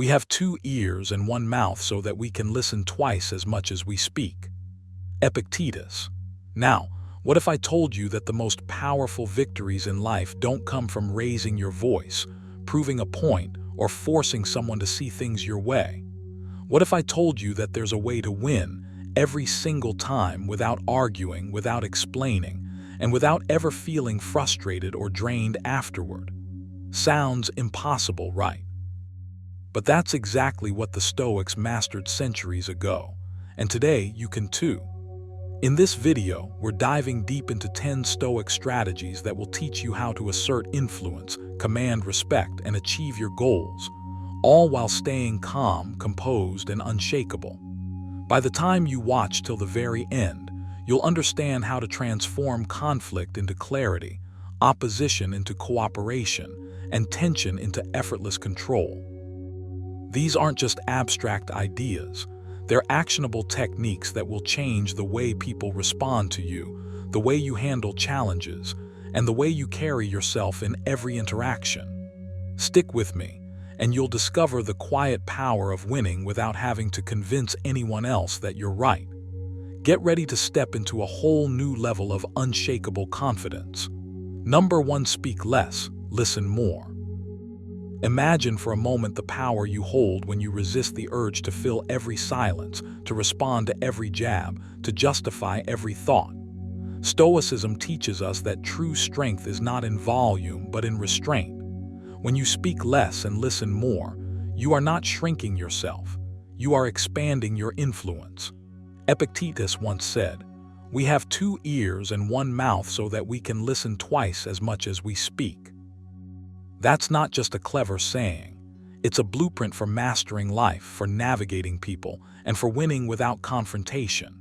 We have two ears and one mouth so that we can listen twice as much as we speak. Epictetus. Now, what if I told you that the most powerful victories in life don't come from raising your voice, proving a point, or forcing someone to see things your way? What if I told you that there's a way to win every single time without arguing, without explaining, and without ever feeling frustrated or drained afterward? Sounds impossible, right? But that's exactly what the Stoics mastered centuries ago, and today you can too. In this video, we're diving deep into 10 Stoic strategies that will teach you how to assert influence, command respect, and achieve your goals, all while staying calm, composed, and unshakable. By the time you watch till the very end, you'll understand how to transform conflict into clarity, opposition into cooperation, and tension into effortless control. These aren't just abstract ideas. They're actionable techniques that will change the way people respond to you, the way you handle challenges, and the way you carry yourself in every interaction. Stick with me, and you'll discover the quiet power of winning without having to convince anyone else that you're right. Get ready to step into a whole new level of unshakable confidence. Number 1, speak less, listen more. Imagine for a moment the power you hold when you resist the urge to fill every silence, to respond to every jab, to justify every thought. Stoicism teaches us that true strength is not in volume but in restraint. When you speak less and listen more, you are not shrinking yourself. You are expanding your influence. Epictetus once said, "We have two ears and one mouth so that we can listen twice as much as we speak." That's not just a clever saying. It's a blueprint for mastering life, for navigating people, and for winning without confrontation.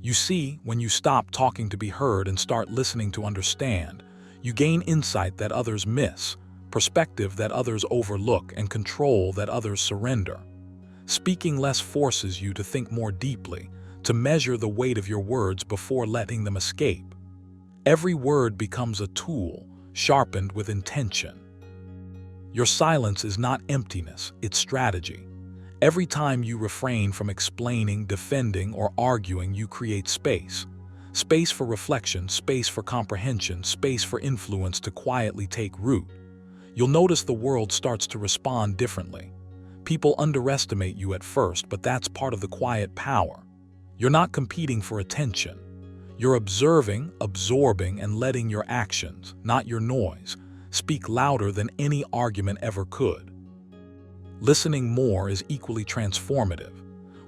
You see, when you stop talking to be heard and start listening to understand, you gain insight that others miss, perspective that others overlook, and control that others surrender. Speaking less forces you to think more deeply, to measure the weight of your words before letting them escape. Every word becomes a tool, sharpened with intention. Your silence is not emptiness, it's strategy. Every time you refrain from explaining, defending, or arguing, you create space. Space for reflection, space for comprehension, space for influence to quietly take root. You'll notice the world starts to respond differently. People underestimate you at first, but that's part of the quiet power. You're not competing for attention. You're observing, absorbing, and letting your actions, not your noise, speak louder than any argument ever could. Listening more is equally transformative.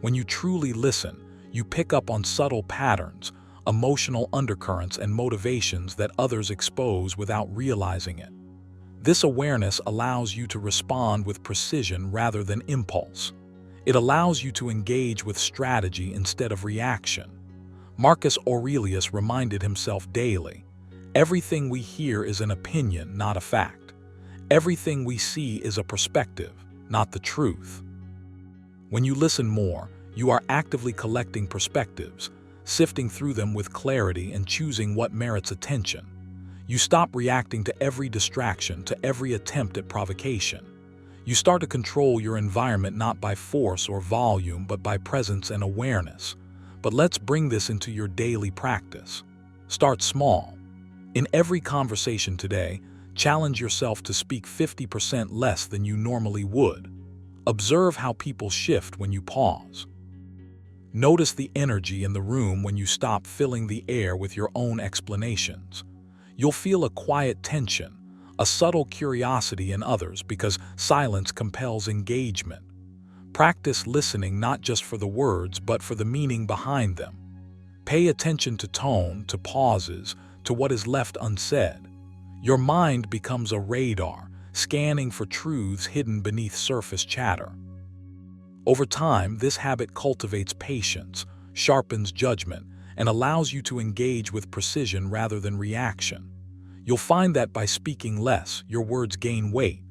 When you truly listen, you pick up on subtle patterns, emotional undercurrents, and motivations that others expose without realizing it. This awareness allows you to respond with precision rather than impulse. It allows you to engage with strategy instead of reaction. Marcus Aurelius reminded himself daily, "Everything we hear is an opinion, not a fact. Everything we see is a perspective, not the truth." When you listen more, you are actively collecting perspectives, sifting through them with clarity and choosing what merits attention. You stop reacting to every distraction, to every attempt at provocation. You start to control your environment not by force or volume, but by presence and awareness. But let's bring this into your daily practice. Start small. In every conversation today, challenge yourself to speak 50% less than you normally would. Observe how people shift when you pause. Notice the energy in the room when you stop filling the air with your own explanations. You'll feel a quiet tension, a subtle curiosity in others because silence compels engagement. Practice listening not just for the words but for the meaning behind them. Pay attention to tone, to pauses, to what is left unsaid. Your mind becomes a radar, scanning for truths hidden beneath surface chatter. Over time, this habit cultivates patience, sharpens judgment, and allows you to engage with precision rather than reaction. You'll find that by speaking less, your words gain weight.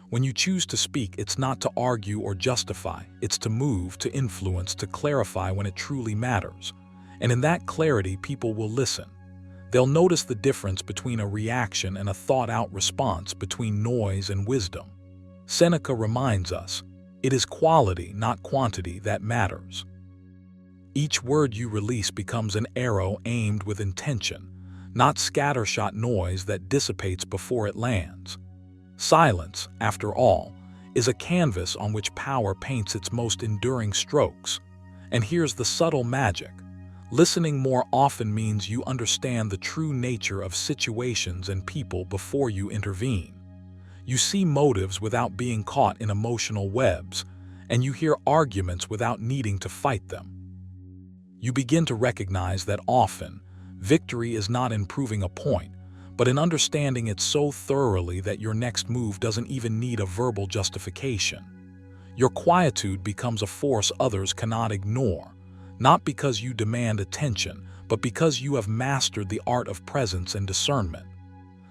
When you choose to speak, it's not to argue or justify, it's to move, to influence, to clarify when it truly matters. And in that clarity, people will listen. They'll notice the difference between a reaction and a thought-out response, between noise and wisdom. Seneca reminds us, It is quality, not quantity, that matters. Each word you release becomes an arrow aimed with intention, not scattershot noise that dissipates before it lands. Silence, after all, is a canvas on which power paints its most enduring strokes. And here's the subtle magic. Listening more often means you understand the true nature of situations and people before you intervene. You see motives without being caught in emotional webs, and you hear arguments without needing to fight them. You begin to recognize that often, victory is not in proving a point, but in understanding it so thoroughly that your next move doesn't even need a verbal justification. Your quietude becomes a force others cannot ignore, not because you demand attention, but because you have mastered the art of presence and discernment.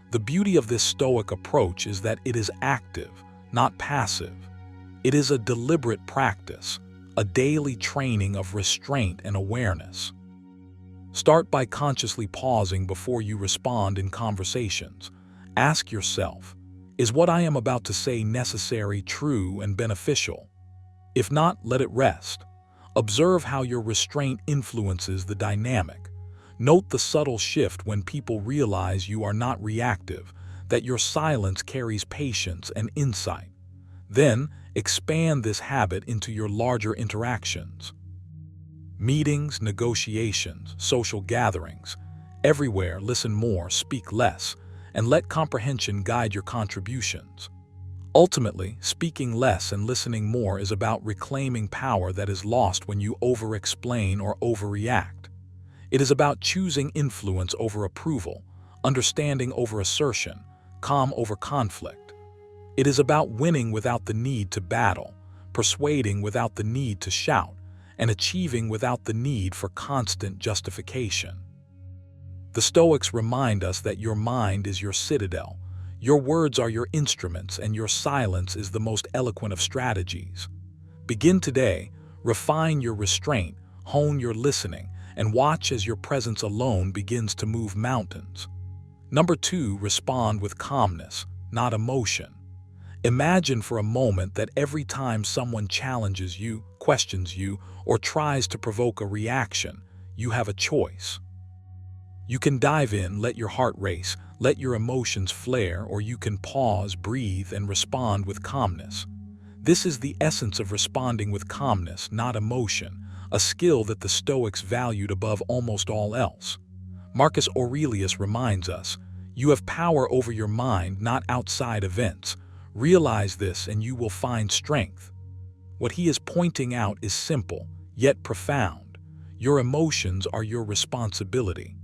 The beauty of this Stoic approach is that it is active, not passive. It is a deliberate practice, a daily training of restraint and awareness. Start by consciously pausing before you respond in conversations. Ask yourself, is what I am about to say necessary, true, and beneficial? If not, let it rest. Observe how your restraint influences the dynamic. Note the subtle shift when people realize you are not reactive, that your silence carries patience and insight. Then, expand this habit into your larger interactions. Meetings, negotiations, social gatherings. Everywhere, listen more, speak less, and let comprehension guide your contributions. Ultimately, speaking less and listening more is about reclaiming power that is lost when you over-explain or overreact. It is about choosing influence over approval, understanding over assertion, calm over conflict. It is about winning without the need to battle, persuading without the need to shout, and achieving without the need for constant justification. The Stoics remind us that your mind is your citadel, your words are your instruments, and your silence is the most eloquent of strategies. Begin today, refine your restraint, hone your listening, and watch as your presence alone begins to move mountains. Number 2, respond with calmness, not emotion. Imagine for a moment that every time someone challenges you, questions you, or tries to provoke a reaction, you have a choice. You can dive in, let your heart race, let your emotions flare, or you can pause, breathe, and respond with calmness. This is the essence of responding with calmness, not emotion, a skill that the Stoics valued above almost all else. Marcus Aurelius reminds us, you have power over your mind, not outside events. Realize this and you will find strength. What he is pointing out is simple, yet profound. Your emotions are your responsibility.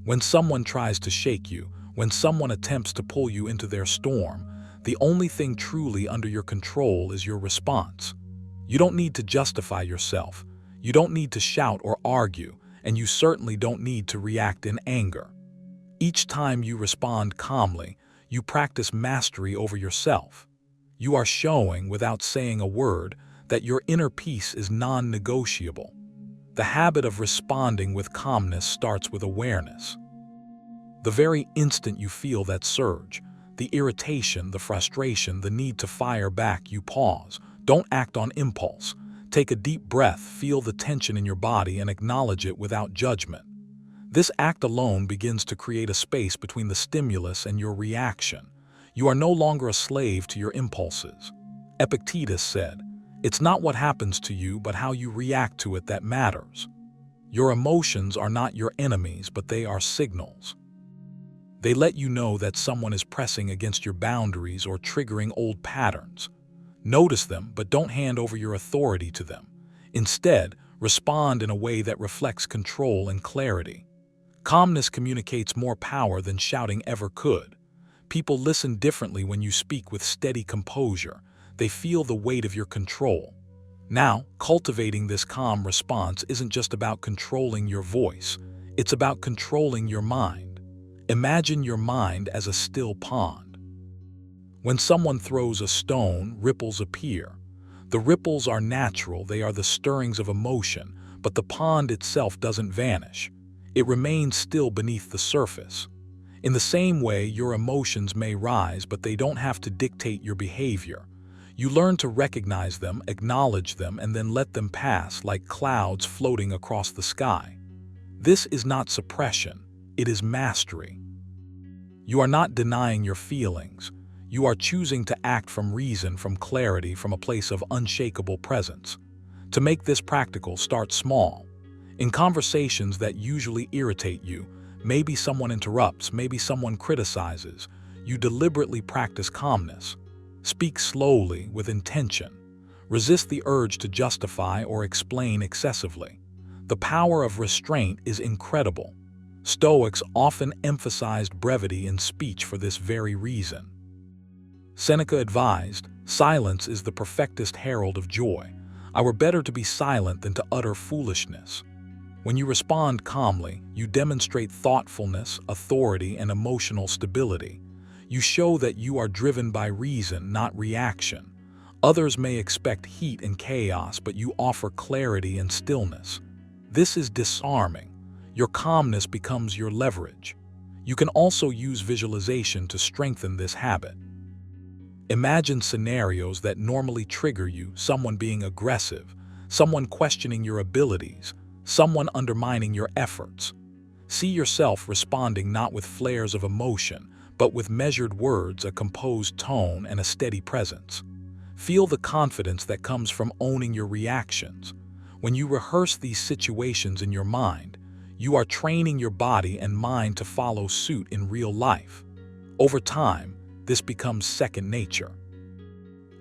When someone tries to shake you, when someone attempts to pull you into their storm, the only thing truly under your control is your response. You don't need to justify yourself. You don't need to shout or argue, and you certainly don't need to react in anger. Each time you respond calmly, you practice mastery over yourself. You are showing, without saying a word, that your inner peace is non-negotiable. The habit of responding with calmness starts with awareness. The very instant you feel that surge, the irritation, the frustration, the need to fire back, you pause. Don't act on impulse. Take a deep breath, feel the tension in your body, and acknowledge it without judgment. This act alone begins to create a space between the stimulus and your reaction. You are no longer a slave to your impulses. Epictetus said, "It's not what happens to you, but how you react to it that matters." Your emotions are not your enemies, but they are signals. They let you know that someone is pressing against your boundaries or triggering old patterns. Notice them, but don't hand over your authority to them. Instead, respond in a way that reflects control and clarity. Calmness communicates more power than shouting ever could. People listen differently when you speak with steady composure. They feel the weight of your control. Now, cultivating this calm response isn't just about controlling your voice. It's about controlling your mind. Imagine your mind as a still pond. When someone throws a stone, ripples appear. The ripples are natural, they are the stirrings of emotion, but the pond itself doesn't vanish. It remains still beneath the surface. In the same way, your emotions may rise, but they don't have to dictate your behavior. You learn to recognize them, acknowledge them, and then let them pass like clouds floating across the sky. This is not suppression, it is mastery. You are not denying your feelings. You are choosing to act from reason, from clarity, from a place of unshakable presence. To make this practical, start small. In conversations that usually irritate you, maybe someone interrupts, maybe someone criticizes, you deliberately practice calmness. Speak slowly, with intention. Resist the urge to justify or explain excessively. The power of restraint is incredible. Stoics often emphasized brevity in speech for this very reason. Seneca advised, "Silence is the perfectest herald of joy. I were better to be silent than to utter foolishness." When you respond calmly, you demonstrate thoughtfulness, authority, and emotional stability. You show that you are driven by reason, not reaction. Others may expect heat and chaos, but you offer clarity and stillness. This is disarming. Your calmness becomes your leverage. You can also use visualization to strengthen this habit. Imagine scenarios that normally trigger you, someone being aggressive, someone questioning your abilities, someone undermining your efforts. See yourself responding not with flares of emotion, but with measured words, a composed tone, and a steady presence. Feel the confidence that comes from owning your reactions. When you rehearse these situations in your mind, you are training your body and mind to follow suit in real life. Over time, this becomes second nature.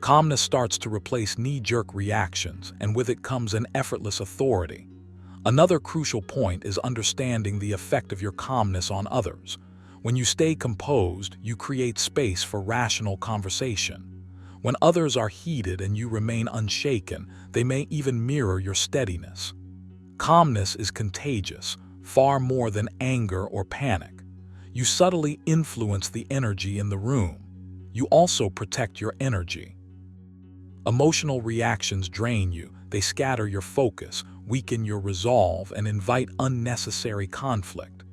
Calmness starts to replace knee-jerk reactions, and with it comes an effortless authority. Another crucial point is understanding the effect of your calmness on others. When you stay composed, you create space for rational conversation. When others are heated and you remain unshaken, they may even mirror your steadiness. Calmness is contagious, far more than anger or panic. You subtly influence the energy in the room. You also protect your energy. Emotional reactions drain you. They scatter your focus, weaken your resolve, and invite unnecessary conflict.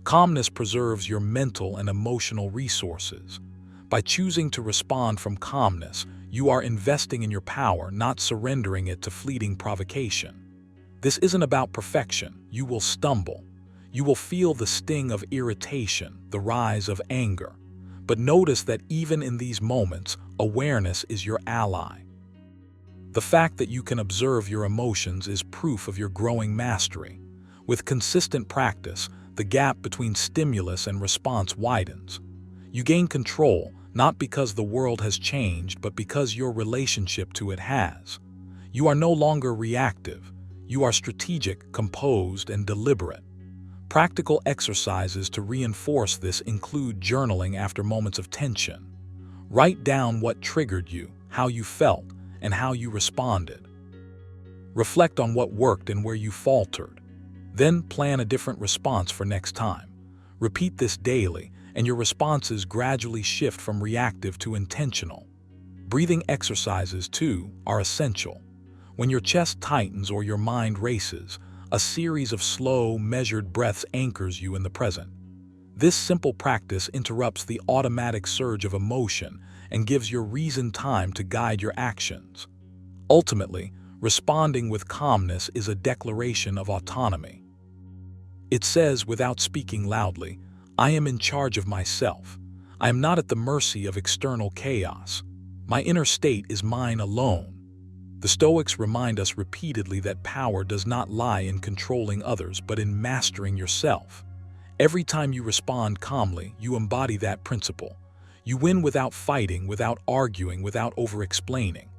Calmness preserves your mental and emotional resources. By choosing to respond from calmness, you are investing in your power, not surrendering it to fleeting provocation. This isn't about perfection. You will stumble. You will feel the sting of irritation, the rise of anger. But notice that even in these moments, awareness is your ally. The fact that you can observe your emotions is proof of your growing mastery. With consistent practice, the gap between stimulus and response widens. You gain control, not because the world has changed, but because your relationship to it has. You are no longer reactive. You are strategic, composed, and deliberate. Practical exercises to reinforce this include journaling after moments of tension. Write down what triggered you, how you felt, and how you responded. Reflect on what worked and where you faltered. Then plan a different response for next time. Repeat this daily, and your responses gradually shift from reactive to intentional. Breathing exercises, too, are essential. When your chest tightens or your mind races, a series of slow, measured breaths anchors you in the present. This simple practice interrupts the automatic surge of emotion and gives your reason time to guide your actions. Ultimately, responding with calmness is a declaration of autonomy. It says, without speaking loudly, "I am in charge of myself. I am not at the mercy of external chaos. My inner state is mine alone." The Stoics remind us repeatedly that power does not lie in controlling others, but in mastering yourself. Every time you respond calmly, you embody that principle. You win without fighting, without arguing, without over-explaining.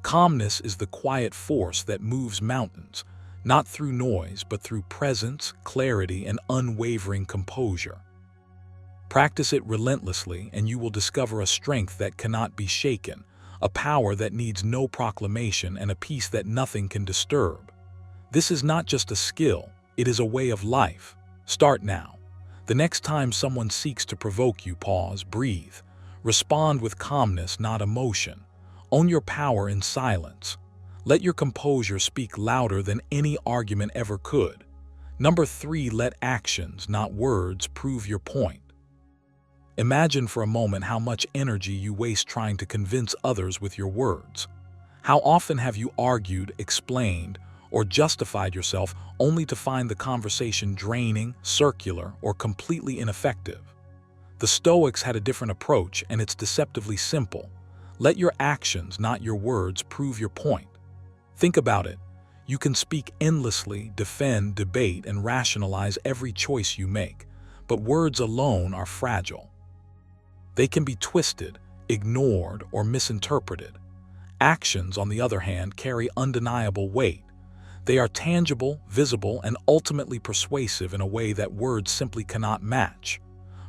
Calmness is the quiet force that moves mountains, not through noise, but through presence, clarity, and unwavering composure. Practice it relentlessly, and you will discover a strength that cannot be shaken, a power that needs no proclamation, and a peace that nothing can disturb. This is not just a skill, it is a way of life. Start now. The next time someone seeks to provoke you, pause, breathe. Respond with calmness, not emotion. Own your power in silence. Let your composure speak louder than any argument ever could. Number 3, let actions, not words, prove your point. Imagine for a moment how much energy you waste trying to convince others with your words. How often have you argued, explained, or justified yourself only to find the conversation draining, circular, or completely ineffective? The Stoics had a different approach, and it's deceptively simple. Let your actions, not your words, prove your point. Think about it. You can speak endlessly, defend, debate, and rationalize every choice you make, but words alone are fragile. They can be twisted, ignored, or misinterpreted. Actions, on the other hand, carry undeniable weight. They are tangible, visible, and ultimately persuasive in a way that words simply cannot match.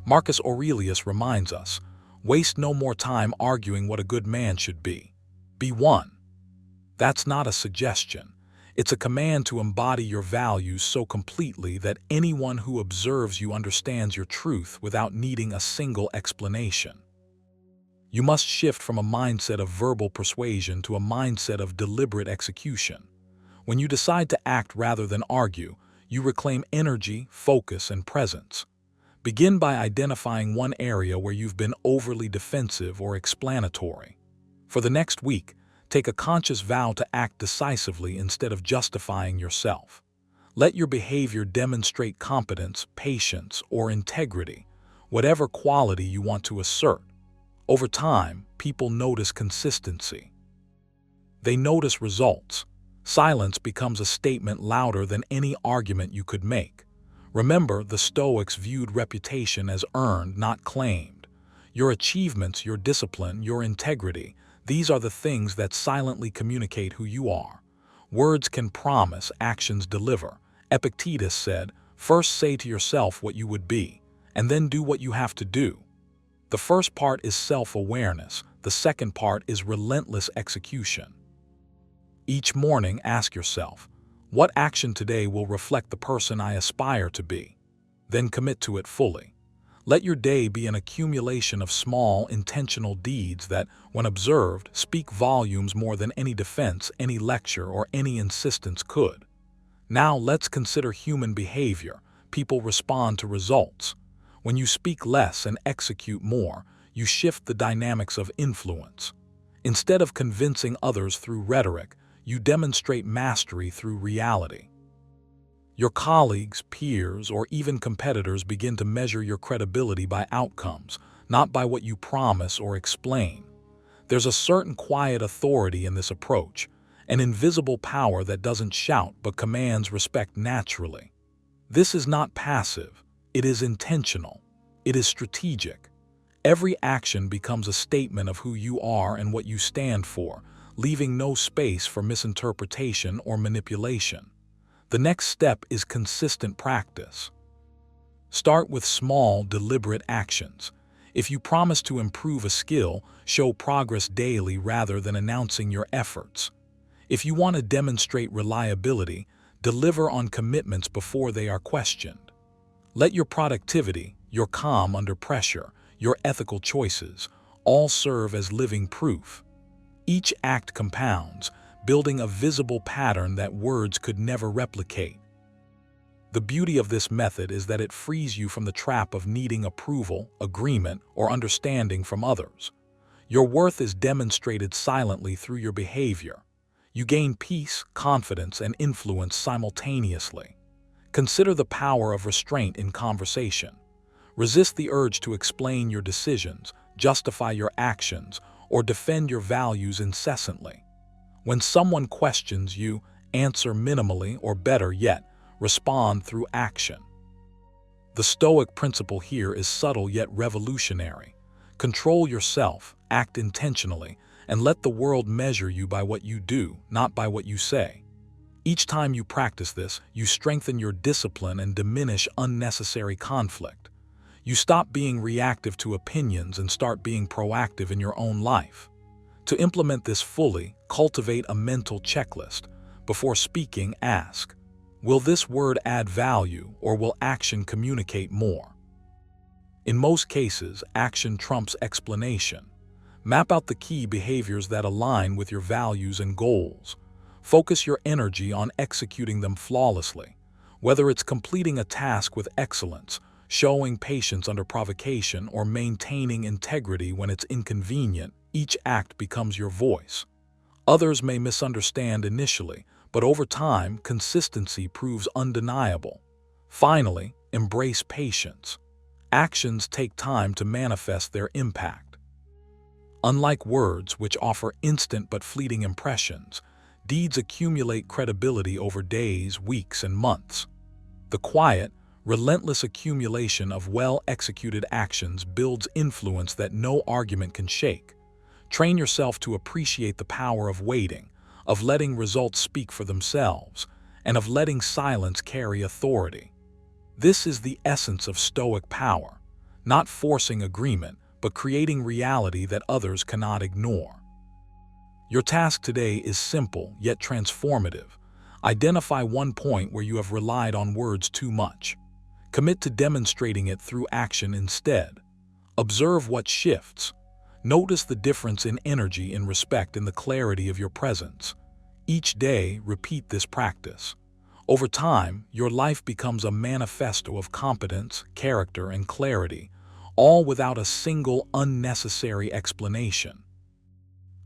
Marcus Aurelius reminds us, "Waste no more time arguing what a good man should be. Be one." That's not a suggestion. It's a command to embody your values so completely that anyone who observes you understands your truth without needing a single explanation. You must shift from a mindset of verbal persuasion to a mindset of deliberate execution. When you decide to act rather than argue, you reclaim energy, focus, and presence. Begin by identifying one area where you've been overly defensive or explanatory. For the next week, take a conscious vow to act decisively instead of justifying yourself. Let your behavior demonstrate competence, patience, or integrity, whatever quality you want to assert. Over time, people notice consistency. They notice results. Silence becomes a statement louder than any argument you could make. Remember, the Stoics viewed reputation as earned, not claimed. Your achievements, your discipline, your integrity, these are the things that silently communicate who you are. Words can promise, actions deliver. Epictetus said, "First say to yourself what you would be, and then do what you have to do." The first part is self-awareness. The second part is relentless execution. Each morning, ask yourself, what action today will reflect the person I aspire to be? Then commit to it fully. Let your day be an accumulation of small, intentional deeds that, when observed, speak volumes more than any defense, any lecture, or any insistence could. Now let's consider human behavior. People respond to results. When you speak less and execute more, you shift the dynamics of influence. Instead of convincing others through rhetoric, you demonstrate mastery through reality. Your colleagues, peers, or even competitors begin to measure your credibility by outcomes, not by what you promise or explain. There's a certain quiet authority in this approach, an invisible power that doesn't shout but commands respect naturally. This is not passive. It is intentional. It is strategic. Every action becomes a statement of who you are and what you stand for, leaving no space for misinterpretation or manipulation. The next step is consistent practice. Start with small, deliberate actions. If you promise to improve a skill, show progress daily rather than announcing your efforts. If you want to demonstrate reliability, deliver on commitments before they are questioned. Let your productivity, your calm under pressure, your ethical choices, all serve as living proof. Each act compounds, building a visible pattern that words could never replicate. The beauty of this method is that it frees you from the trap of needing approval, agreement, or understanding from others. Your worth is demonstrated silently through your behavior. You gain peace, confidence, and influence simultaneously. Consider the power of restraint in conversation. Resist the urge to explain your decisions, justify your actions, or defend your values incessantly. When someone questions you, answer minimally, or better yet, respond through action. The Stoic principle here is subtle yet revolutionary. Control yourself, act intentionally, and let the world measure you by what you do, not by what you say. Each time you practice this, you strengthen your discipline and diminish unnecessary conflict. You stop being reactive to opinions and start being proactive in your own life. To implement this fully, cultivate a mental checklist. Before speaking, ask, will this word add value or will action communicate more? In most cases, action trumps explanation. Map out the key behaviors that align with your values and goals. Focus your energy on executing them flawlessly. Whether it's completing a task with excellence, showing patience under provocation, or maintaining integrity when it's inconvenient. Each act becomes your voice. Others may misunderstand initially, but over time, consistency proves undeniable. Finally, embrace patience. Actions take time to manifest their impact. Unlike words, which offer instant but fleeting impressions, deeds accumulate credibility over days, weeks, and months. The quiet, relentless accumulation of well-executed actions builds influence that no argument can shake. Train yourself to appreciate the power of waiting, of letting results speak for themselves, and of letting silence carry authority. This is the essence of Stoic power, not forcing agreement, but creating reality that others cannot ignore. Your task today is simple yet transformative. Identify one point where you have relied on words too much. Commit to demonstrating it through action instead. Observe what shifts. Notice the difference in energy, in respect, in the clarity of your presence. Each day, repeat this practice. Over time, your life becomes a manifesto of competence, character, and clarity, all without a single unnecessary explanation.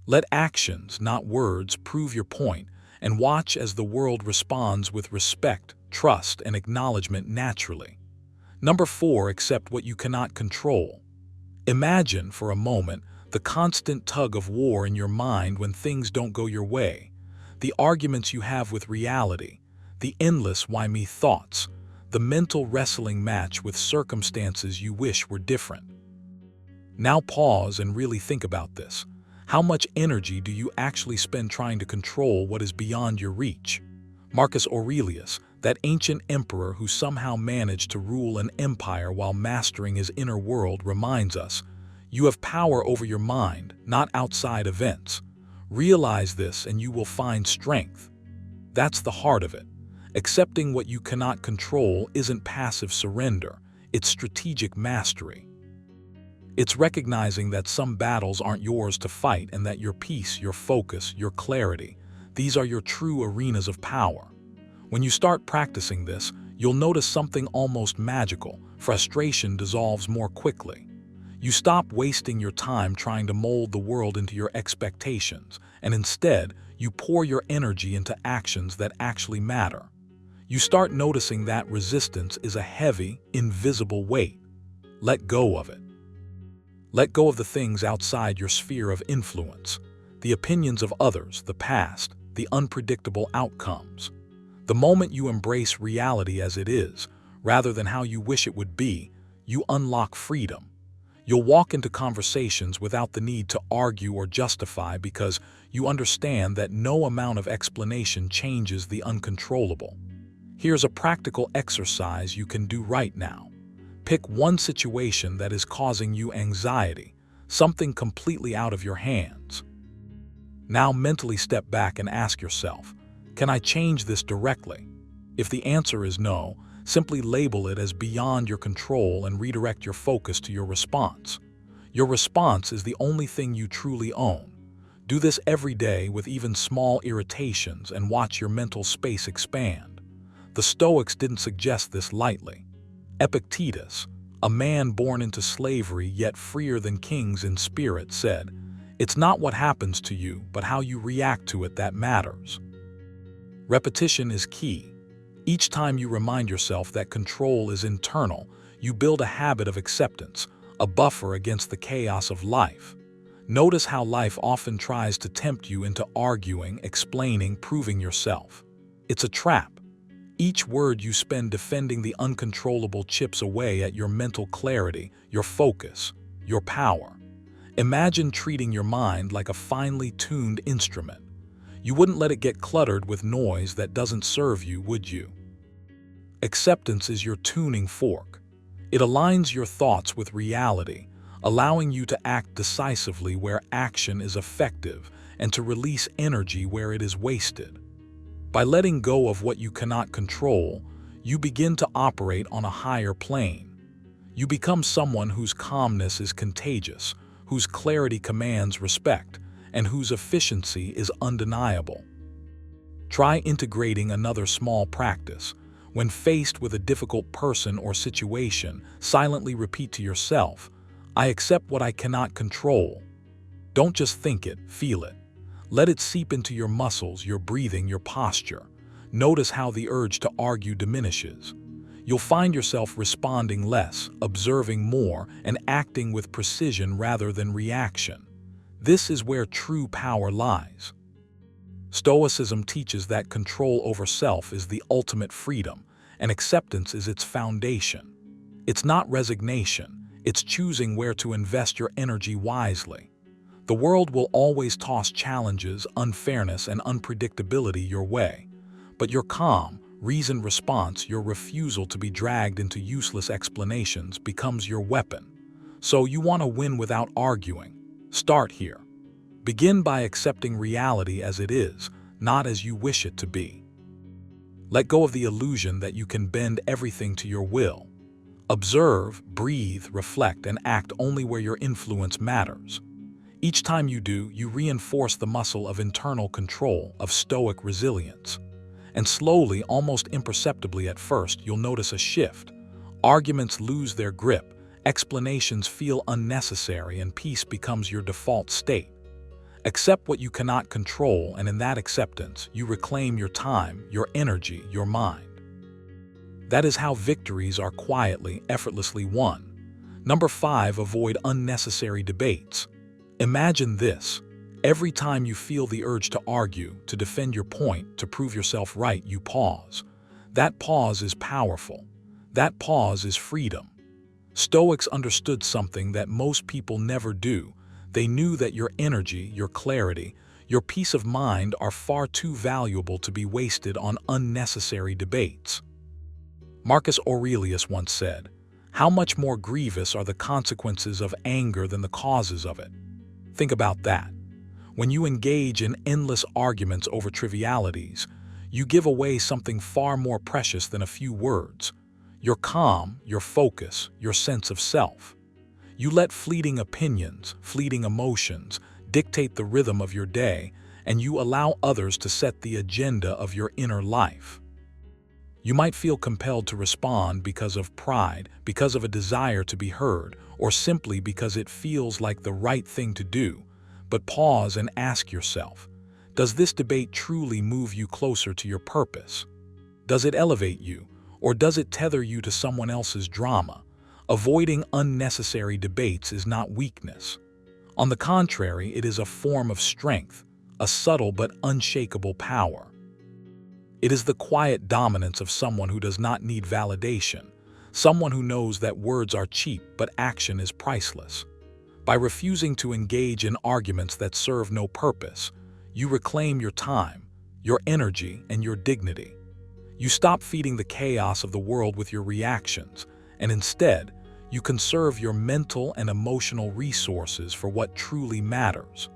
Let actions, not words, prove your point, and watch as the world responds with respect, trust, and acknowledgement naturally. Number 4, accept what you cannot control. Imagine, for a moment, the constant tug of war in your mind when things don't go your way, the arguments you have with reality, the endless why me thoughts, the mental wrestling match with circumstances you wish were different. Now pause and really think about this. How much energy do you actually spend trying to control what is beyond your reach? Marcus Aurelius, that ancient emperor who somehow managed to rule an empire while mastering his inner world, reminds us, you have power over your mind, not outside events. Realize this and you will find strength. That's the heart of it. Accepting what you cannot control isn't passive surrender, it's strategic mastery. It's recognizing that some battles aren't yours to fight and that your peace, your focus, your clarity, these are your true arenas of power. When you start practicing this, you'll notice something almost magical. Frustration dissolves more quickly. You stop wasting your time trying to mold the world into your expectations, and instead, you pour your energy into actions that actually matter. You start noticing that resistance is a heavy, invisible weight. Let go of it. Let go of the things outside your sphere of influence, the opinions of others, the past, the unpredictable outcomes. The moment you embrace reality as it is, rather than how you wish it would be, you unlock freedom. You'll walk into conversations without the need to argue or justify because you understand that no amount of explanation changes the uncontrollable. Here's a practical exercise you can do right now. Pick one situation that is causing you anxiety, something completely out of your hands. Now mentally step back and ask yourself, can I change this directly? If the answer is no, simply label it as beyond your control and redirect your focus to your response. Your response is the only thing you truly own. Do this every day with even small irritations and watch your mental space expand. The Stoics didn't suggest this lightly. Epictetus, a man born into slavery yet freer than kings in spirit, said, "It's not what happens to you, but how you react to it that matters." Repetition is key. Each time you remind yourself that control is internal, you build a habit of acceptance, a buffer against the chaos of life. Notice how life often tries to tempt you into arguing, explaining, proving yourself. It's a trap. Each word you spend defending the uncontrollable chips away at your mental clarity, your focus, your power. Imagine treating your mind like a finely tuned instrument. You wouldn't let it get cluttered with noise that doesn't serve you, would you? Acceptance is your tuning fork. It aligns your thoughts with reality, allowing you to act decisively where action is effective and to release energy where it is wasted. By letting go of what you cannot control, you begin to operate on a higher plane. You become someone whose calmness is contagious, whose clarity commands respect, and whose efficiency is undeniable. Try integrating another small practice. When faced with a difficult person or situation, silently repeat to yourself, "I accept what I cannot control." Don't just think it, feel it. Let it seep into your muscles, your breathing, your posture. Notice how the urge to argue diminishes. You'll find yourself responding less, observing more, and acting with precision rather than reaction. This is where true power lies. Stoicism teaches that control over self is the ultimate freedom, and acceptance is its foundation. It's not resignation, it's choosing where to invest your energy wisely. The world will always toss challenges, unfairness, and unpredictability your way. But your calm, reasoned response, your refusal to be dragged into useless explanations, becomes your weapon. So you want to win without arguing. Start here. Begin by accepting reality as it is, not as you wish it to be. Let go of the illusion that you can bend everything to your will. Observe, breathe, reflect, and act only where your influence matters. Each time you do, you reinforce the muscle of internal control, of stoic resilience. And slowly, almost imperceptibly at first, you'll notice a shift. Arguments lose their grip, explanations feel unnecessary, and peace becomes your default state. Accept what you cannot control, and in that acceptance, you reclaim your time, your energy, your mind. That is how victories are quietly, effortlessly won. Number 5, avoid unnecessary debates. Imagine this. Every time you feel the urge to argue, to defend your point, to prove yourself right, you pause. That pause is powerful. That pause is freedom. Stoics understood something that most people never do. They knew that your energy, your clarity, your peace of mind are far too valuable to be wasted on unnecessary debates. Marcus Aurelius once said, "How much more grievous are the consequences of anger than the causes of it?" Think about that. When you engage in endless arguments over trivialities, you give away something far more precious than a few words: your calm, your focus, your sense of self. You let fleeting opinions, fleeting emotions, dictate the rhythm of your day, and you allow others to set the agenda of your inner life. You might feel compelled to respond because of pride, because of a desire to be heard, or simply because it feels like the right thing to do. But pause and ask yourself, does this debate truly move you closer to your purpose? Does it elevate you, or does it tether you to someone else's drama? Avoiding unnecessary debates is not weakness. On the contrary, it is a form of strength, a subtle but unshakable power. It is the quiet dominance of someone who does not need validation, someone who knows that words are cheap but action is priceless. By refusing to engage in arguments that serve no purpose, you reclaim your time, your energy, and your dignity. You stop feeding the chaos of the world with your reactions, and instead, you conserve your mental and emotional resources for what truly matters.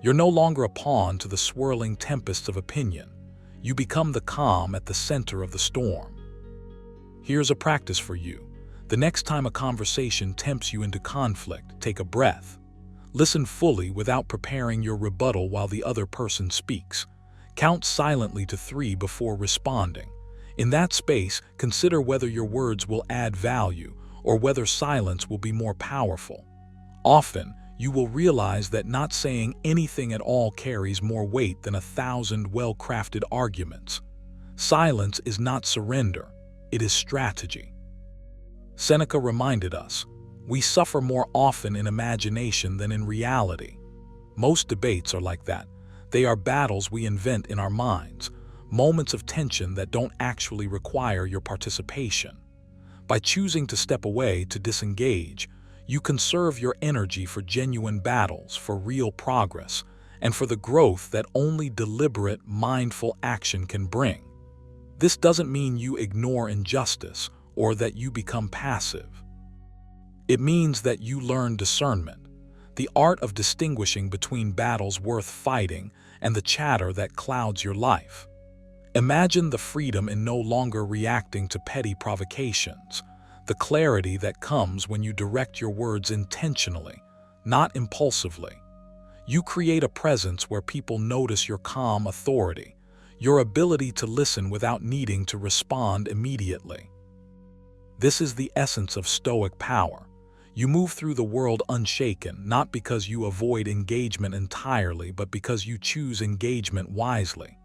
You're no longer a pawn to the swirling tempests of opinion. You become the calm at the center of the storm. Here's a practice for you. The next time a conversation tempts you into conflict, take a breath. Listen fully without preparing your rebuttal while the other person speaks. Count silently to 3 before responding. In that space, consider whether your words will add value or whether silence will be more powerful. Often, you will realize that not saying anything at all carries more weight than 1,000 well-crafted arguments. Silence is not surrender, it is strategy. Seneca reminded us, we suffer more often in imagination than in reality. Most debates are like that. They are battles we invent in our minds, moments of tension that don't actually require your participation. By choosing to step away, to disengage, you conserve your energy for genuine battles, for real progress, and for the growth that only deliberate, mindful action can bring. This doesn't mean you ignore injustice or that you become passive. It means that you learn discernment, the art of distinguishing between battles worth fighting and the chatter that clouds your life. Imagine the freedom in no longer reacting to petty provocations, the clarity that comes when you direct your words intentionally, not impulsively. You create a presence where people notice your calm authority, your ability to listen without needing to respond immediately. This is the essence of Stoic power. You move through the world unshaken, not because you avoid engagement entirely, but because you choose engagement wisely.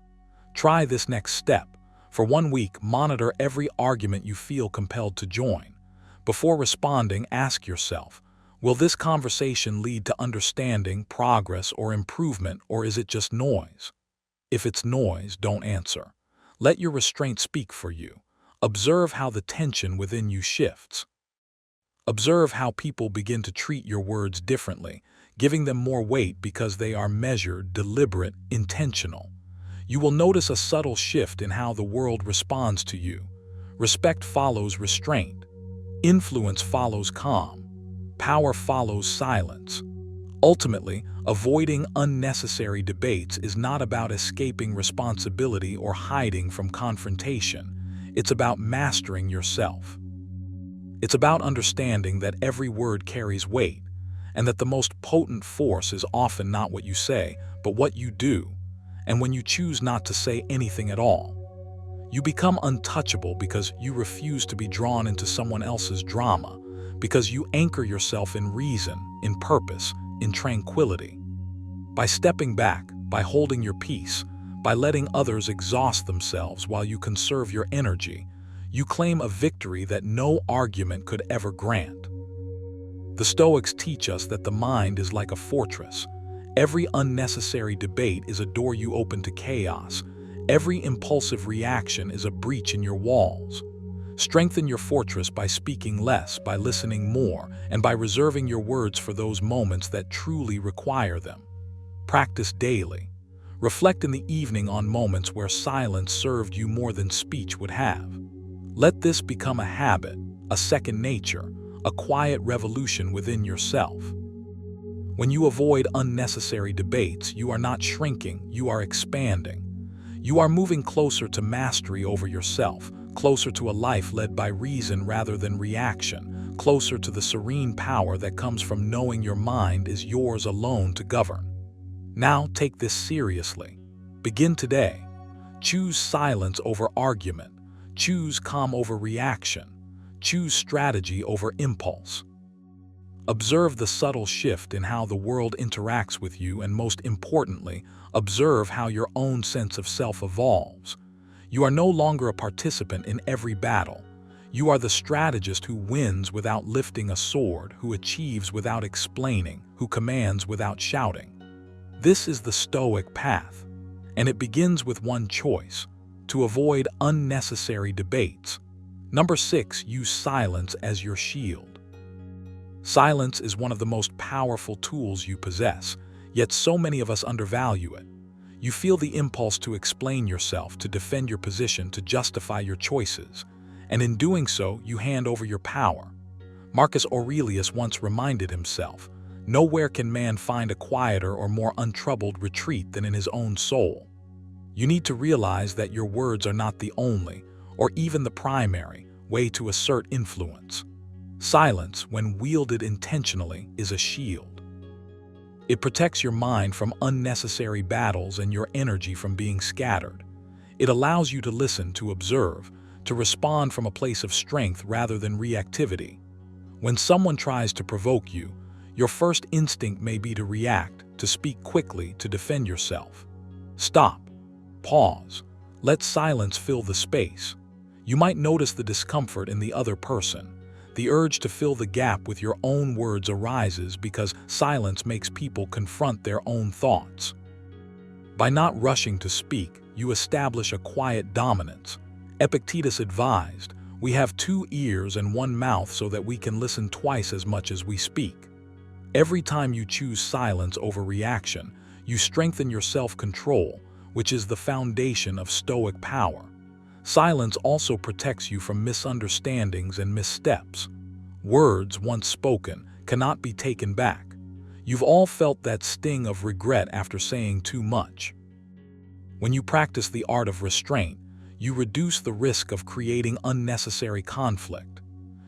Try this next step. For 1 week, monitor every argument you feel compelled to join. Before responding, ask yourself, will this conversation lead to understanding, progress, or improvement, or is it just noise? If it's noise, don't answer. Let your restraint speak for you. Observe how the tension within you shifts. Observe how people begin to treat your words differently, giving them more weight because they are measured, deliberate, intentional. You will notice a subtle shift in how the world responds to you. Respect follows restraint. Influence follows calm. Power follows silence. Ultimately, avoiding unnecessary debates is not about escaping responsibility or hiding from confrontation. It's about mastering yourself. It's about understanding that every word carries weight, and that the most potent force is often not what you say, but what you do. And when you choose not to say anything at all, you become untouchable because you refuse to be drawn into someone else's drama, because you anchor yourself in reason, in purpose, in tranquility. By stepping back, by holding your peace, by letting others exhaust themselves while you conserve your energy, you claim a victory that no argument could ever grant. The Stoics teach us that the mind is like a fortress. Every unnecessary debate is a door you open to chaos. Every impulsive reaction is a breach in your walls. Strengthen your fortress by speaking less, by listening more, and by reserving your words for those moments that truly require them. Practice daily. Reflect in the evening on moments where silence served you more than speech would have. Let this become a habit, a second nature, a quiet revolution within yourself. When you avoid unnecessary debates, you are not shrinking, you are expanding. You are moving closer to mastery over yourself, closer to a life led by reason rather than reaction, closer to the serene power that comes from knowing your mind is yours alone to govern. Now take this seriously. Begin today. Choose silence over argument. Choose calm over reaction. Choose strategy over impulse. Observe the subtle shift in how the world interacts with you, and most importantly, observe how your own sense of self evolves. You are no longer a participant in every battle. You are the strategist who wins without lifting a sword, who achieves without explaining, who commands without shouting. This is the Stoic path, and it begins with one choice: to avoid unnecessary debates. Number 6, use silence as your shield. Silence is one of the most powerful tools you possess, yet so many of us undervalue it. You feel the impulse to explain yourself, to defend your position, to justify your choices, and in doing so, you hand over your power. Marcus Aurelius once reminded himself, "Nowhere can man find a quieter or more untroubled retreat than in his own soul." You need to realize that your words are not the only, or even the primary, way to assert influence. Silence, when wielded intentionally, is a shield. It protects your mind from unnecessary battles and your energy from being scattered. It allows you to listen, to observe, to respond from a place of strength rather than reactivity. When someone tries to provoke you, your first instinct may be to react, to speak quickly, to defend yourself. Stop. Pause. Let silence fill the space. You might notice the discomfort in the other person. The urge to fill the gap with your own words arises because silence makes people confront their own thoughts. By not rushing to speak, you establish a quiet dominance. Epictetus advised, "We have 2 ears and 1 mouth so that we can listen twice as much as we speak." Every time you choose silence over reaction, you strengthen your self-control, which is the foundation of Stoic power. Silence also protects you from misunderstandings and missteps. Words, once spoken, cannot be taken back. You've all felt that sting of regret after saying too much. When you practice the art of restraint, you reduce the risk of creating unnecessary conflict.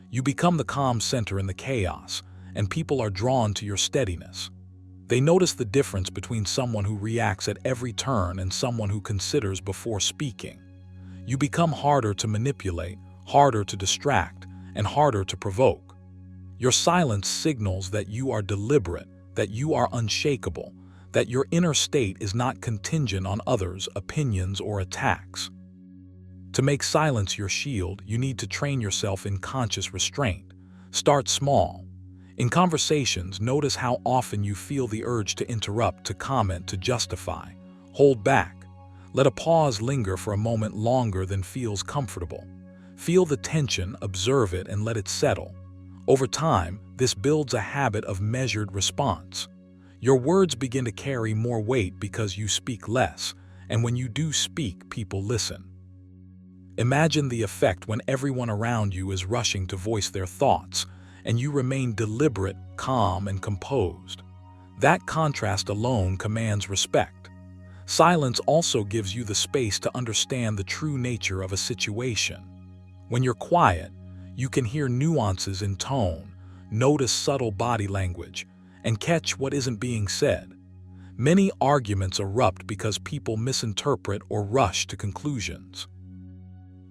You become the calm center in the chaos, and people are drawn to your steadiness. They notice the difference between someone who reacts at every turn and someone who considers before speaking. You become harder to manipulate, harder to distract, and harder to provoke. Your silence signals that you are deliberate, that you are unshakable, that your inner state is not contingent on others' opinions or attacks. To make silence your shield, you need to train yourself in conscious restraint. Start small. In conversations, notice how often you feel the urge to interrupt, to comment, to justify. Hold back. Let a pause linger for a moment longer than feels comfortable. Feel the tension, observe it, and let it settle. Over time, this builds a habit of measured response. Your words begin to carry more weight because you speak less, and when you do speak, people listen. Imagine the effect when everyone around you is rushing to voice their thoughts, and you remain deliberate, calm, and composed. That contrast alone commands respect. Silence also gives you the space to understand the true nature of a situation. When you're quiet, you can hear nuances in tone, notice subtle body language, and catch what isn't being said. Many arguments erupt because people misinterpret or rush to conclusions.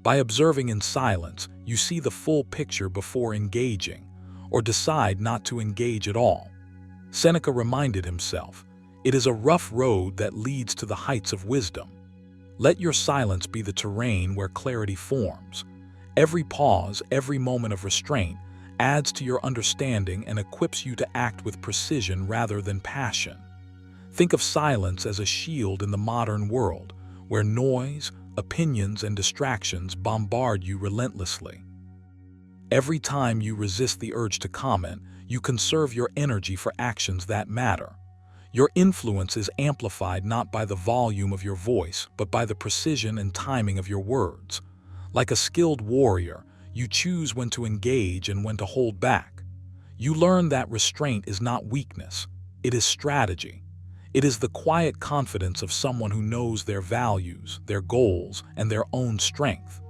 By observing in silence, you see the full picture before engaging, or decide not to engage at all. Seneca reminded himself, "It is a rough road that leads to the heights of wisdom." Let your silence be the terrain where clarity forms. Every pause, every moment of restraint adds to your understanding and equips you to act with precision rather than passion. Think of silence as a shield in the modern world, where noise, opinions, and distractions bombard you relentlessly. Every time you resist the urge to comment, you conserve your energy for actions that matter. Your influence is amplified not by the volume of your voice, but by the precision and timing of your words. Like a skilled warrior, you choose when to engage and when to hold back. You learn that restraint is not weakness, it is strategy. It is the quiet confidence of someone who knows their values, their goals, and their own strength.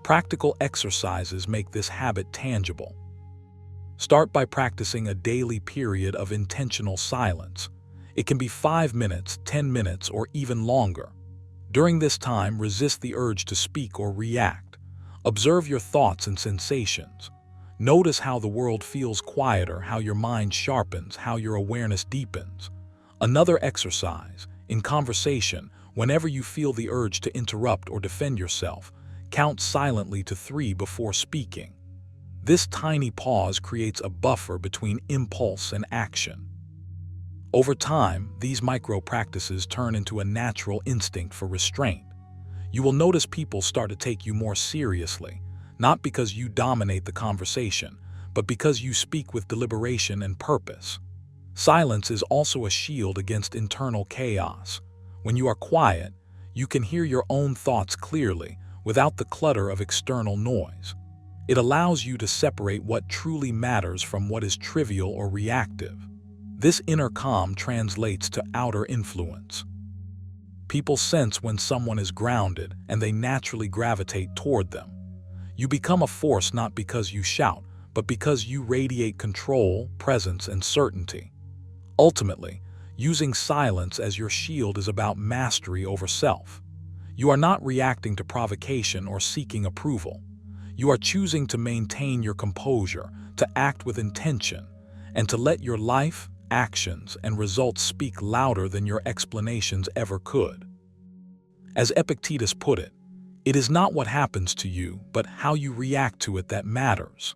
Practical exercises make this habit tangible. Start by practicing a daily period of intentional silence. It can be 5 minutes, 10 minutes, or even longer. During this time, resist the urge to speak or react. Observe your thoughts and sensations. Notice how the world feels quieter, how your mind sharpens, how your awareness deepens. Another exercise, in conversation, whenever you feel the urge to interrupt or defend yourself, count silently to 3 before speaking. This tiny pause creates a buffer between impulse and action. Over time, these micro-practices turn into a natural instinct for restraint. You will notice people start to take you more seriously, not because you dominate the conversation, but because you speak with deliberation and purpose. Silence is also a shield against internal chaos. When you are quiet, you can hear your own thoughts clearly, without the clutter of external noise. It allows you to separate what truly matters from what is trivial or reactive. This inner calm translates to outer influence. People sense when someone is grounded, and they naturally gravitate toward them. You become a force not because you shout, but because you radiate control, presence, and certainty. Ultimately, using silence as your shield is about mastery over self. You are not reacting to provocation or seeking approval. You are choosing to maintain your composure, to act with intention, and to let your life, actions, and results speak louder than your explanations ever could. As Epictetus put it, "It is not what happens to you, but how you react to it that matters."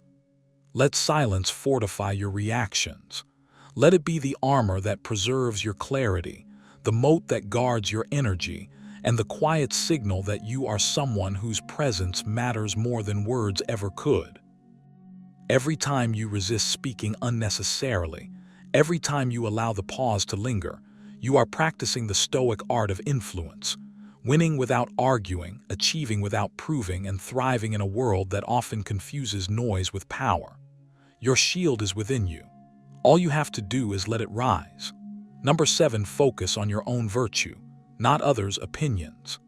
Let silence fortify your reactions. Let it be the armor that preserves your clarity, the moat that guards your energy, and the quiet signal that you are someone whose presence matters more than words ever could. Every time you resist speaking unnecessarily, every time you allow the pause to linger, you are practicing the Stoic art of influence, winning without arguing, achieving without proving, and thriving in a world that often confuses noise with power. Your shield is within you. All you have to do is let it rise. Number 7, focus on your own virtue, not others' opinions.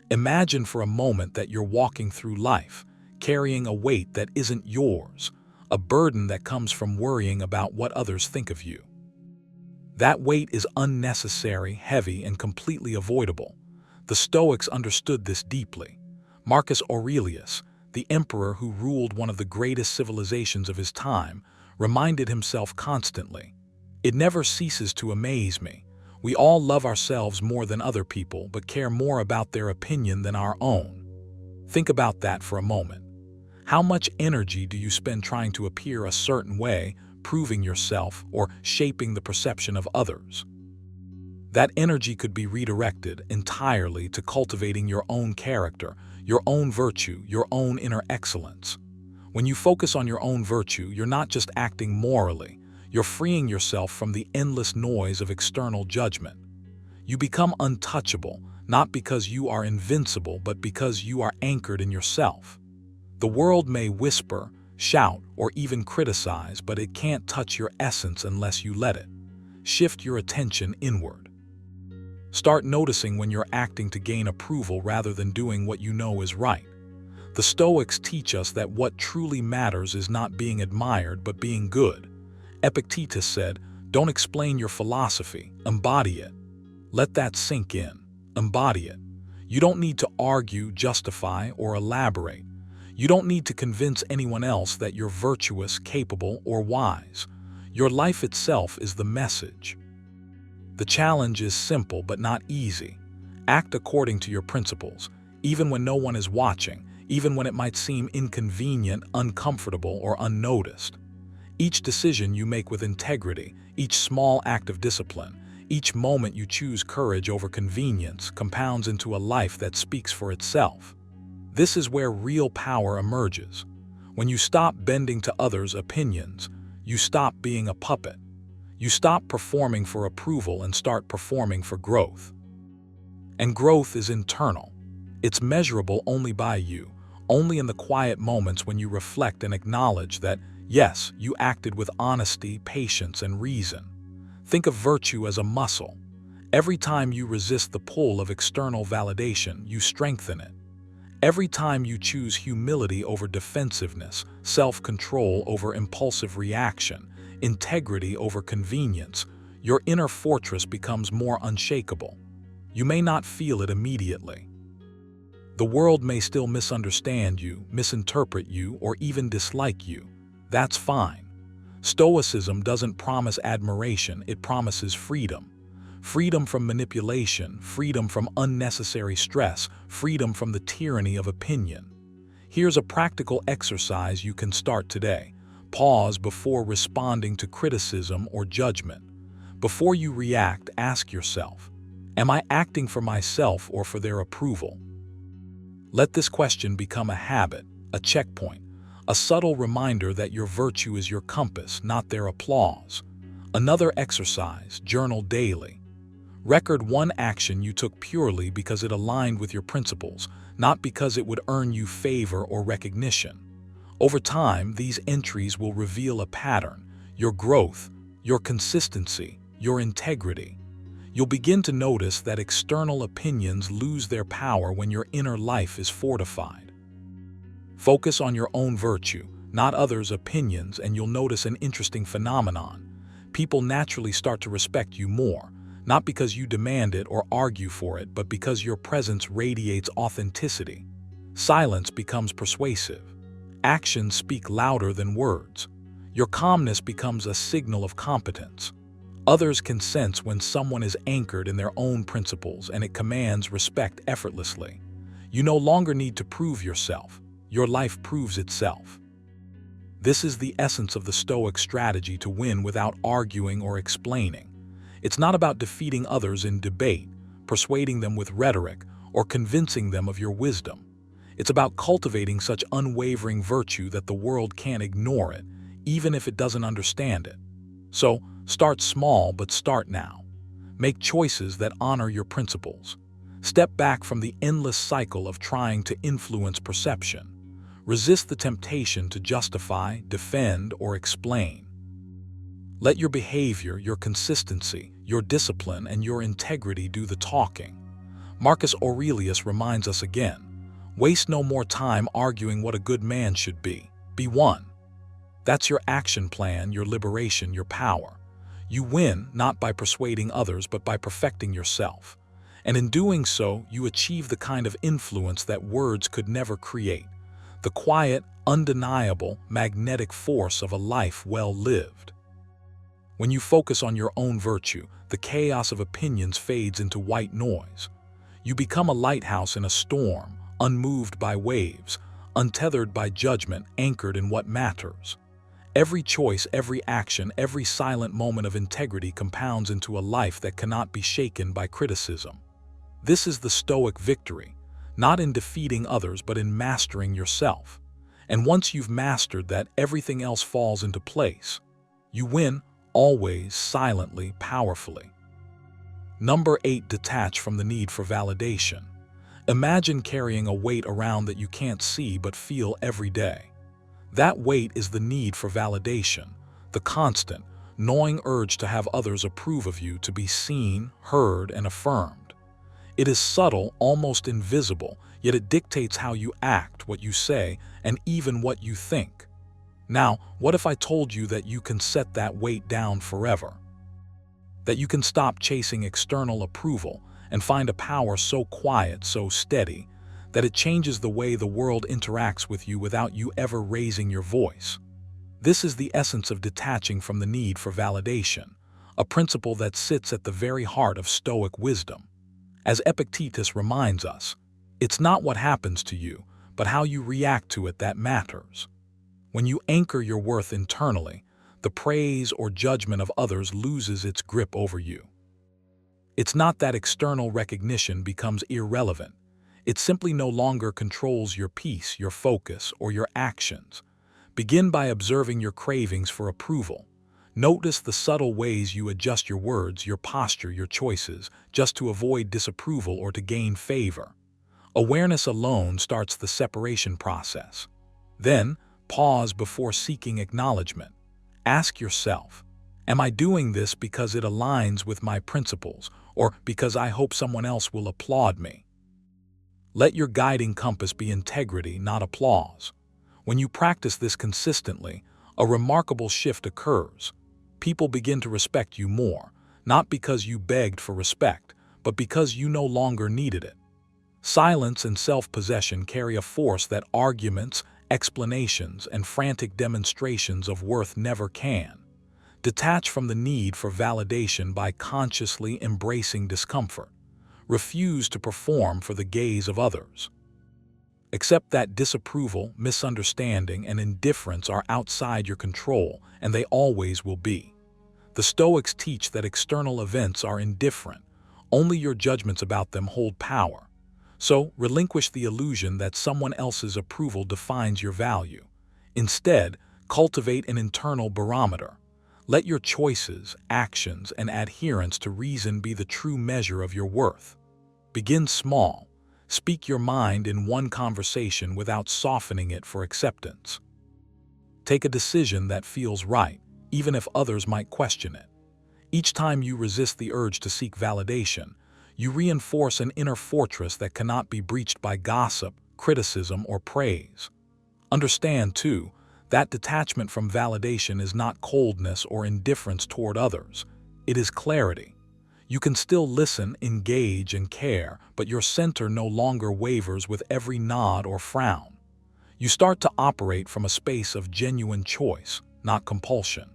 Imagine for a moment that you're walking through life, carrying a weight that isn't yours, a burden that comes from worrying about what others think of you. That weight is unnecessary, heavy, and completely avoidable. The Stoics understood this deeply. Marcus Aurelius, the emperor who ruled one of the greatest civilizations of his time, reminded himself constantly, "It never ceases to amaze me. We all love ourselves more than other people, but care more about their opinion than our own." Think about that for a moment. How much energy do you spend trying to appear a certain way, proving yourself, or shaping the perception of others? That energy could be redirected entirely to cultivating your own character, your own virtue, your own inner excellence. When you focus on your own virtue, you're not just acting morally, you're freeing yourself from the endless noise of external judgment. You become untouchable, not because you are invincible, but because you are anchored in yourself. The world may whisper, shout, or even criticize, but it can't touch your essence unless you let it. Shift your attention inward. Start noticing when you're acting to gain approval rather than doing what you know is right. The Stoics teach us that what truly matters is not being admired, but being good. Epictetus said, "Don't explain your philosophy, embody it." Let that sink in. Embody it. You don't need to argue, justify, or elaborate. You don't need to convince anyone else that you're virtuous, capable, or wise. Your life itself is the message. The challenge is simple but not easy. Act according to your principles, even when no one is watching, even when it might seem inconvenient, uncomfortable, or unnoticed. Each decision you make with integrity, each small act of discipline, each moment you choose courage over convenience compounds into a life that speaks for itself. This is where real power emerges. When you stop bending to others' opinions, you stop being a puppet. You stop performing for approval and start performing for growth. And growth is internal. It's measurable only by you, only in the quiet moments when you reflect and acknowledge that, yes, you acted with honesty, patience, and reason. Think of virtue as a muscle. Every time you resist the pull of external validation, you strengthen it. Every time you choose humility over defensiveness, self-control over impulsive reaction, integrity over convenience, your inner fortress becomes more unshakable. You may not feel it immediately. The world may still misunderstand you, misinterpret you, or even dislike you. That's fine. Stoicism doesn't promise admiration, it promises freedom. Freedom from manipulation, freedom from unnecessary stress, freedom from the tyranny of opinion. Here's a practical exercise you can start today. Pause before responding to criticism or judgment. Before you react, ask yourself, am I acting for myself or for their approval? Let this question become a habit, a checkpoint, a subtle reminder that your virtue is your compass, not their applause. Another exercise, journal daily. Record one action you took purely because it aligned with your principles, not because it would earn you favor or recognition. Over time, these entries will reveal a pattern, your growth, your consistency, your integrity. You'll begin to notice that external opinions lose their power when your inner life is fortified. Focus on your own virtue, not others' opinions, and you'll notice an interesting phenomenon. People naturally start to respect you more, not because you demand it or argue for it, but because your presence radiates authenticity. Silence becomes persuasive. Actions speak louder than words. Your calmness becomes a signal of competence. Others can sense when someone is anchored in their own principles, and it commands respect effortlessly. You no longer need to prove yourself. Your life proves itself. This is the essence of the Stoic strategy to win without arguing or explaining. It's not about defeating others in debate, persuading them with rhetoric, or convincing them of your wisdom. It's about cultivating such unwavering virtue that the world can't ignore it, even if it doesn't understand it. So, start small, but start now. Make choices that honor your principles. Step back from the endless cycle of trying to influence perception. Resist the temptation to justify, defend, or explain. Let your behavior, your consistency, your discipline, and your integrity do the talking. Marcus Aurelius reminds us again, waste no more time arguing what a good man should be. Be one. That's your action plan, your liberation, your power. You win not by persuading others but by perfecting yourself. And in doing so, you achieve the kind of influence that words could never create, the quiet, undeniable, magnetic force of a life well lived. When you focus on your own virtue, the chaos of opinions fades into white noise. You become a lighthouse in a storm, unmoved by waves, untethered by judgment, anchored in what matters. Every choice, every action, every silent moment of integrity compounds into a life that cannot be shaken by criticism. This is the Stoic victory, not in defeating others but in mastering yourself. And once you've mastered that, everything else falls into place. You win, always, silently, powerfully. Number 8. Detach from the need for validation. Imagine carrying a weight around that you can't see but feel every day. That weight is the need for validation, the constant, gnawing urge to have others approve of you, to be seen, heard, and affirmed. It is subtle, almost invisible, yet it dictates how you act, what you say, and even what you think. Now, what if I told you that you can set that weight down forever? That you can stop chasing external approval and find a power so quiet, so steady, that it changes the way the world interacts with you without you ever raising your voice. This is the essence of detaching from the need for validation, a principle that sits at the very heart of Stoic wisdom. As Epictetus reminds us, it's not what happens to you, but how you react to it that matters. When you anchor your worth internally, the praise or judgment of others loses its grip over you. It's not that external recognition becomes irrelevant. It simply no longer controls your peace, your focus, or your actions. Begin by observing your cravings for approval. Notice the subtle ways you adjust your words, your posture, your choices, just to avoid disapproval or to gain favor. Awareness alone starts the separation process. Then, pause before seeking acknowledgement. Ask yourself, am I doing this because it aligns with my principles, or because I hope someone else will applaud me? Let your guiding compass be integrity, not applause. When you practice this consistently, a remarkable shift occurs. People begin to respect you more, not because you begged for respect, but because you no longer needed it. Silence and self-possession carry a force that arguments, explanations, and frantic demonstrations of worth never can. Detach from the need for validation by consciously embracing discomfort. Refuse to perform for the gaze of others. Accept that disapproval, misunderstanding, and indifference are outside your control, and they always will be. The Stoics teach that external events are indifferent. Only your judgments about them hold power. So, relinquish the illusion that someone else's approval defines your value. Instead, cultivate an internal barometer. Let your choices, actions, and adherence to reason be the true measure of your worth. Begin small. Speak your mind in one conversation without softening it for acceptance. Take a decision that feels right, even if others might question it. Each time you resist the urge to seek validation, you reinforce an inner fortress that cannot be breached by gossip, criticism, or praise. Understand, too, that detachment from validation is not coldness or indifference toward others. It is clarity. You can still listen, engage, and care, but your center no longer wavers with every nod or frown. You start to operate from a space of genuine choice, not compulsion.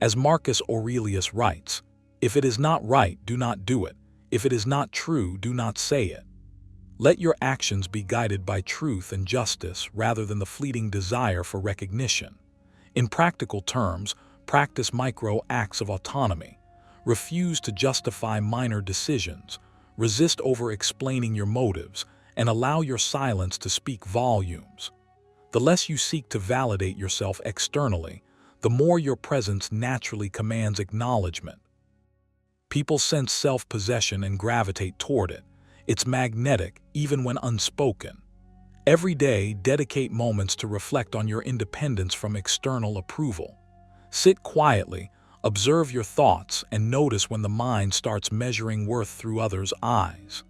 As Marcus Aurelius writes, "If it is not right, do not do it. If it is not true, do not say it." Let your actions be guided by truth and justice rather than the fleeting desire for recognition. In practical terms, practice micro acts of autonomy. Refuse to justify minor decisions, resist over-explaining your motives, and allow your silence to speak volumes. The less you seek to validate yourself externally, the more your presence naturally commands acknowledgement. People sense self-possession and gravitate toward it. It's magnetic, even when unspoken. Every day, dedicate moments to reflect on your independence from external approval. Sit quietly, observe your thoughts, and notice when the mind starts measuring worth through others' eyes.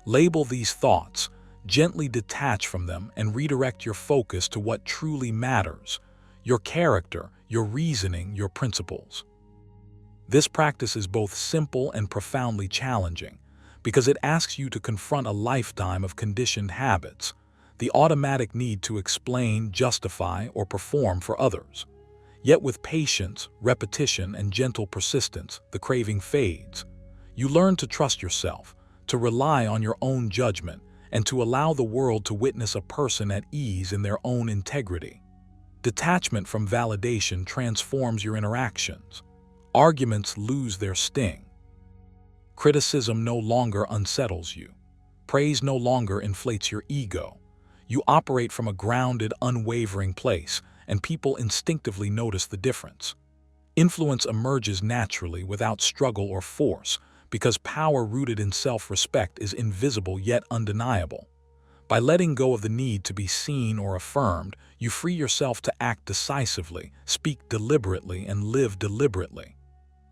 Label these thoughts, gently detach from them, and redirect your focus to what truly matters: your character, your reasoning, your principles. This practice is both simple and profoundly challenging because it asks you to confront a lifetime of conditioned habits, the automatic need to explain, justify, or perform for others. Yet with patience, repetition, and gentle persistence, the craving fades. You learn to trust yourself, to rely on your own judgment, and to allow the world to witness a person at ease in their own integrity. Detachment from validation transforms your interactions. Arguments lose their sting. Criticism no longer unsettles you. Praise no longer inflates your ego. You operate from a grounded, unwavering place, and people instinctively notice the difference. Influence emerges naturally without struggle or force, because power rooted in self-respect is invisible yet undeniable. By letting go of the need to be seen or affirmed, you free yourself to act decisively, speak deliberately, and live deliberately.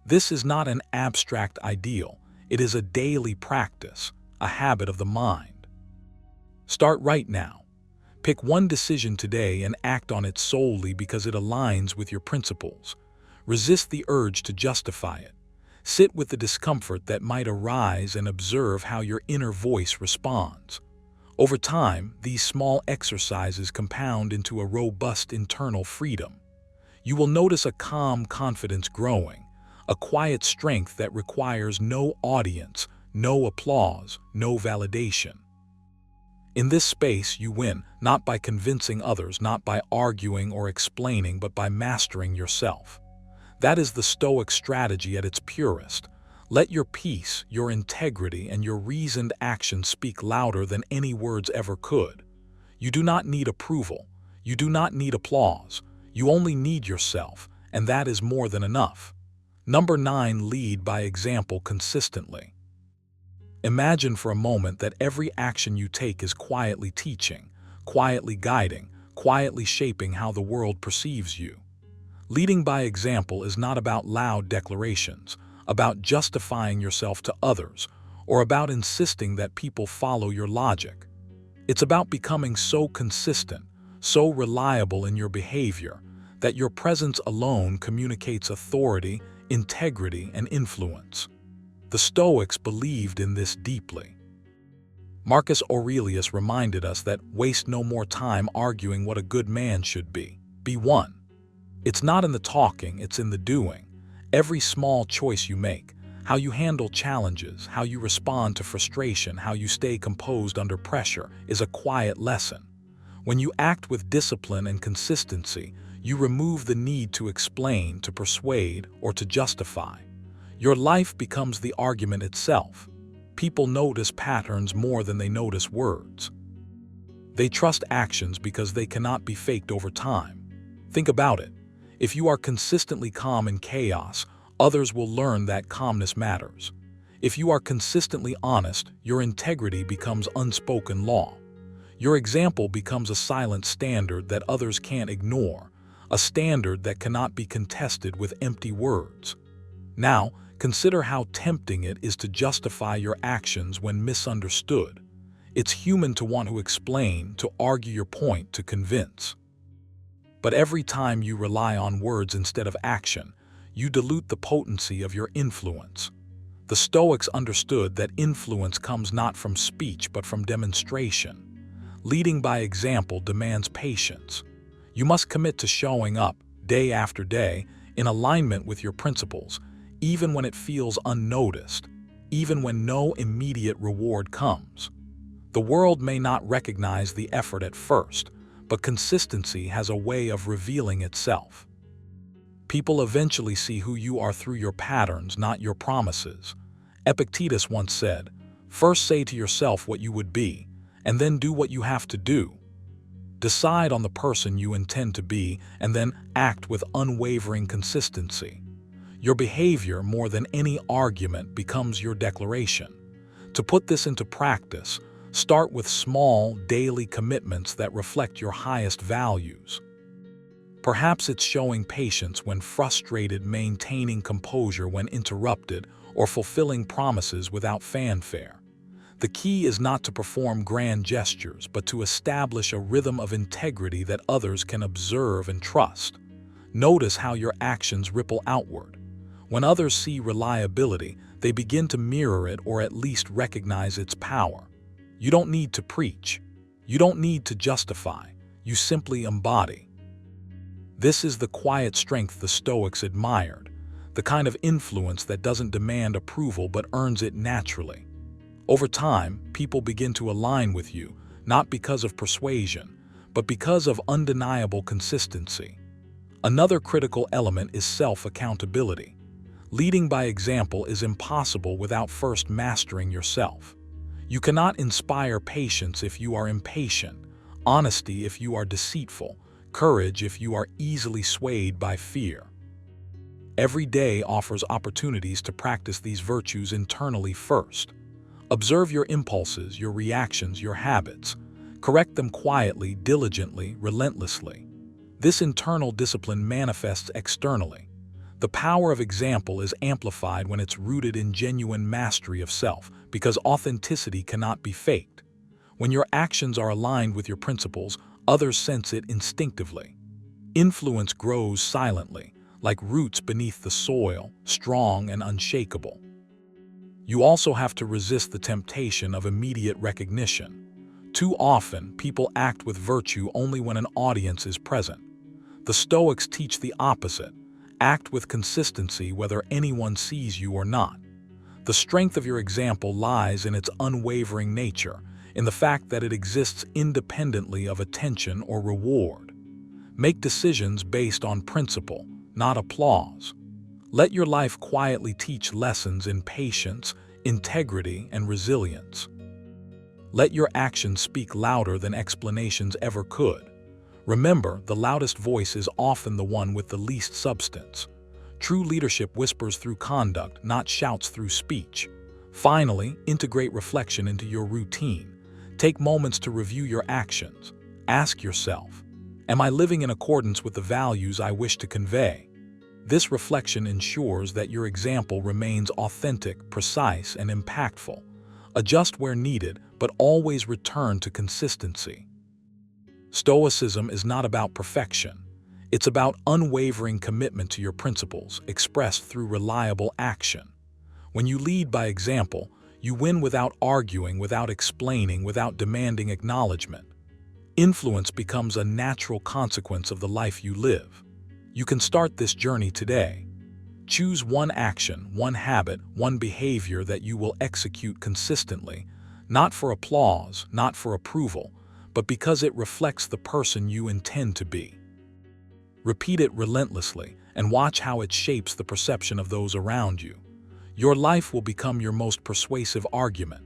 This is not an abstract ideal. It is a daily practice, a habit of the mind. Start right now. Pick one decision today and act on it solely because it aligns with your principles. Resist the urge to justify it. Sit with the discomfort that might arise and observe how your inner voice responds. Over time, these small exercises compound into a robust internal freedom. You will notice a calm confidence growing, a quiet strength that requires no audience, no applause, no validation. In this space, you win, not by convincing others, not by arguing or explaining, but by mastering yourself. That is the Stoic strategy at its purest. Let your peace, your integrity, and your reasoned actions speak louder than any words ever could. You do not need approval. You do not need applause. You only need yourself, and that is more than enough. Number 9, lead by example consistently. Imagine for a moment that every action you take is quietly teaching, quietly guiding, quietly shaping how the world perceives you. Leading by example is not about loud declarations, about justifying yourself to others, or about insisting that people follow your logic. It's about becoming so consistent, so reliable in your behavior, that your presence alone communicates authority, integrity, and influence. The Stoics believed in this deeply. Marcus Aurelius reminded us that waste no more time arguing what a good man should be. Be one. It's not in the talking, it's in the doing. Every small choice you make, how you handle challenges, how you respond to frustration, how you stay composed under pressure, is a quiet lesson. When you act with discipline and consistency, you remove the need to explain, to persuade, or to justify. Your life becomes the argument itself. People notice patterns more than they notice words. They trust actions because they cannot be faked over time. Think about it. If you are consistently calm in chaos, others will learn that calmness matters. If you are consistently honest, your integrity becomes unspoken law. Your example becomes a silent standard that others can't ignore, a standard that cannot be contested with empty words. Now, consider how tempting it is to justify your actions when misunderstood. It's human to want to explain, to argue your point, to convince. But every time you rely on words instead of action, you dilute the potency of your influence. The Stoics understood that influence comes not from speech but from demonstration. Leading by example demands patience. You must commit to showing up, day after day, in alignment with your principles, even when it feels unnoticed, even when no immediate reward comes. The world may not recognize the effort at first, but consistency has a way of revealing itself. People eventually see who you are through your patterns, not your promises. Epictetus once said, "First say to yourself what you would be, and then do what you have to do." Decide on the person you intend to be, and then act with unwavering consistency. Your behavior, more than any argument, becomes your declaration. To put this into practice, start with small, daily commitments that reflect your highest values. Perhaps it's showing patience when frustrated, maintaining composure when interrupted, or fulfilling promises without fanfare. The key is not to perform grand gestures, but to establish a rhythm of integrity that others can observe and trust. Notice how your actions ripple outward. When others see reliability, they begin to mirror it or at least recognize its power. You don't need to preach. You don't need to justify. You simply embody. This is the quiet strength the Stoics admired, the kind of influence that doesn't demand approval but earns it naturally. Over time, people begin to align with you, not because of persuasion, but because of undeniable consistency. Another critical element is self-accountability. Leading by example is impossible without first mastering yourself. You cannot inspire patience if you are impatient, honesty if you are deceitful, courage if you are easily swayed by fear. Every day offers opportunities to practice these virtues internally first. Observe your impulses, your reactions, your habits. Correct them quietly, diligently, relentlessly. This internal discipline manifests externally. The power of example is amplified when it's rooted in genuine mastery of self, because authenticity cannot be faked. When your actions are aligned with your principles, others sense it instinctively. Influence grows silently, like roots beneath the soil, strong and unshakable. You also have to resist the temptation of immediate recognition. Too often, people act with virtue only when an audience is present. The Stoics teach the opposite. Act with consistency whether anyone sees you or not. The strength of your example lies in its unwavering nature, in the fact that it exists independently of attention or reward. Make decisions based on principle, not applause. Let your life quietly teach lessons in patience, integrity, and resilience. Let your actions speak louder than explanations ever could. Remember, the loudest voice is often the one with the least substance. True leadership whispers through conduct, not shouts through speech. Finally, integrate reflection into your routine. Take moments to review your actions. Ask yourself, am I living in accordance with the values I wish to convey? This reflection ensures that your example remains authentic, precise, and impactful. Adjust where needed, but always return to consistency. Stoicism is not about perfection. It's about unwavering commitment to your principles, expressed through reliable action. When you lead by example, you win without arguing, without explaining, without demanding acknowledgement. Influence becomes a natural consequence of the life you live. You can start this journey today. Choose one action, one habit, one behavior that you will execute consistently, not for applause, not for approval, but because it reflects the person you intend to be. Repeat it relentlessly and watch how it shapes the perception of those around you. Your life will become your most persuasive argument.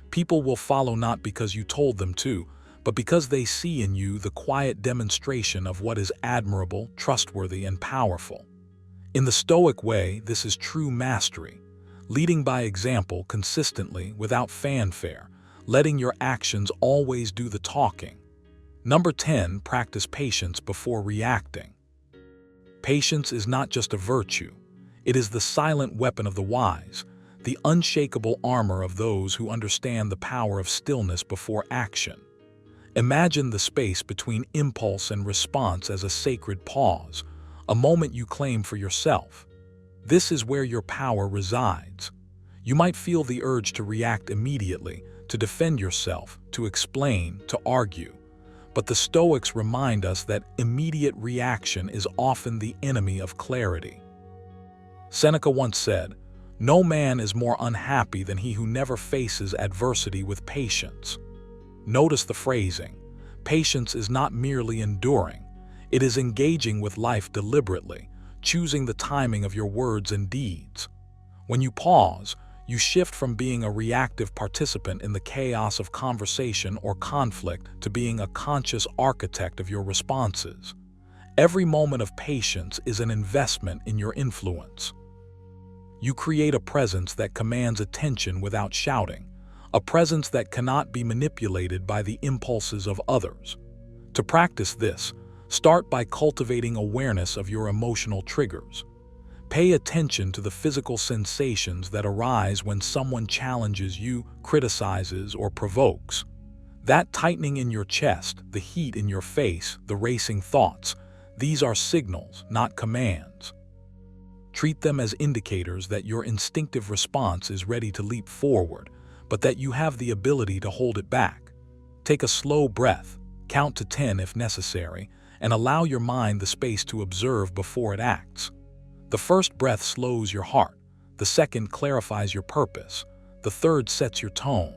People will follow not because you told them to, but because they see in you the quiet demonstration of what is admirable, trustworthy, and powerful. In the Stoic way, this is true mastery, leading by example consistently without fanfare, letting your actions always do the talking. Number 10, practice patience before reacting. Patience is not just a virtue. It is the silent weapon of the wise, the unshakable armor of those who understand the power of stillness before action. Imagine the space between impulse and response as a sacred pause, a moment you claim for yourself. This is where your power resides. You might feel the urge to react immediately, to defend yourself, to explain, to argue. But the Stoics remind us that immediate reaction is often the enemy of clarity. Seneca once said, "No man is more unhappy than he who never faces adversity with patience." Notice the phrasing. Patience is not merely enduring. It is engaging with life deliberately, choosing the timing of your words and deeds. When you pause, you shift from being a reactive participant in the chaos of conversation or conflict to being a conscious architect of your responses. Every moment of patience is an investment in your influence. You create a presence that commands attention without shouting, a presence that cannot be manipulated by the impulses of others. To practice this, start by cultivating awareness of your emotional triggers. Pay attention to the physical sensations that arise when someone challenges you, criticizes, or provokes. That tightening in your chest, the heat in your face, the racing thoughts, these are signals, not commands. Treat them as indicators that your instinctive response is ready to leap forward, but that you have the ability to hold it back. Take a slow breath, count to 10 if necessary, and allow your mind the space to observe before it acts. The first breath slows your heart, the second clarifies your purpose, the third sets your tone.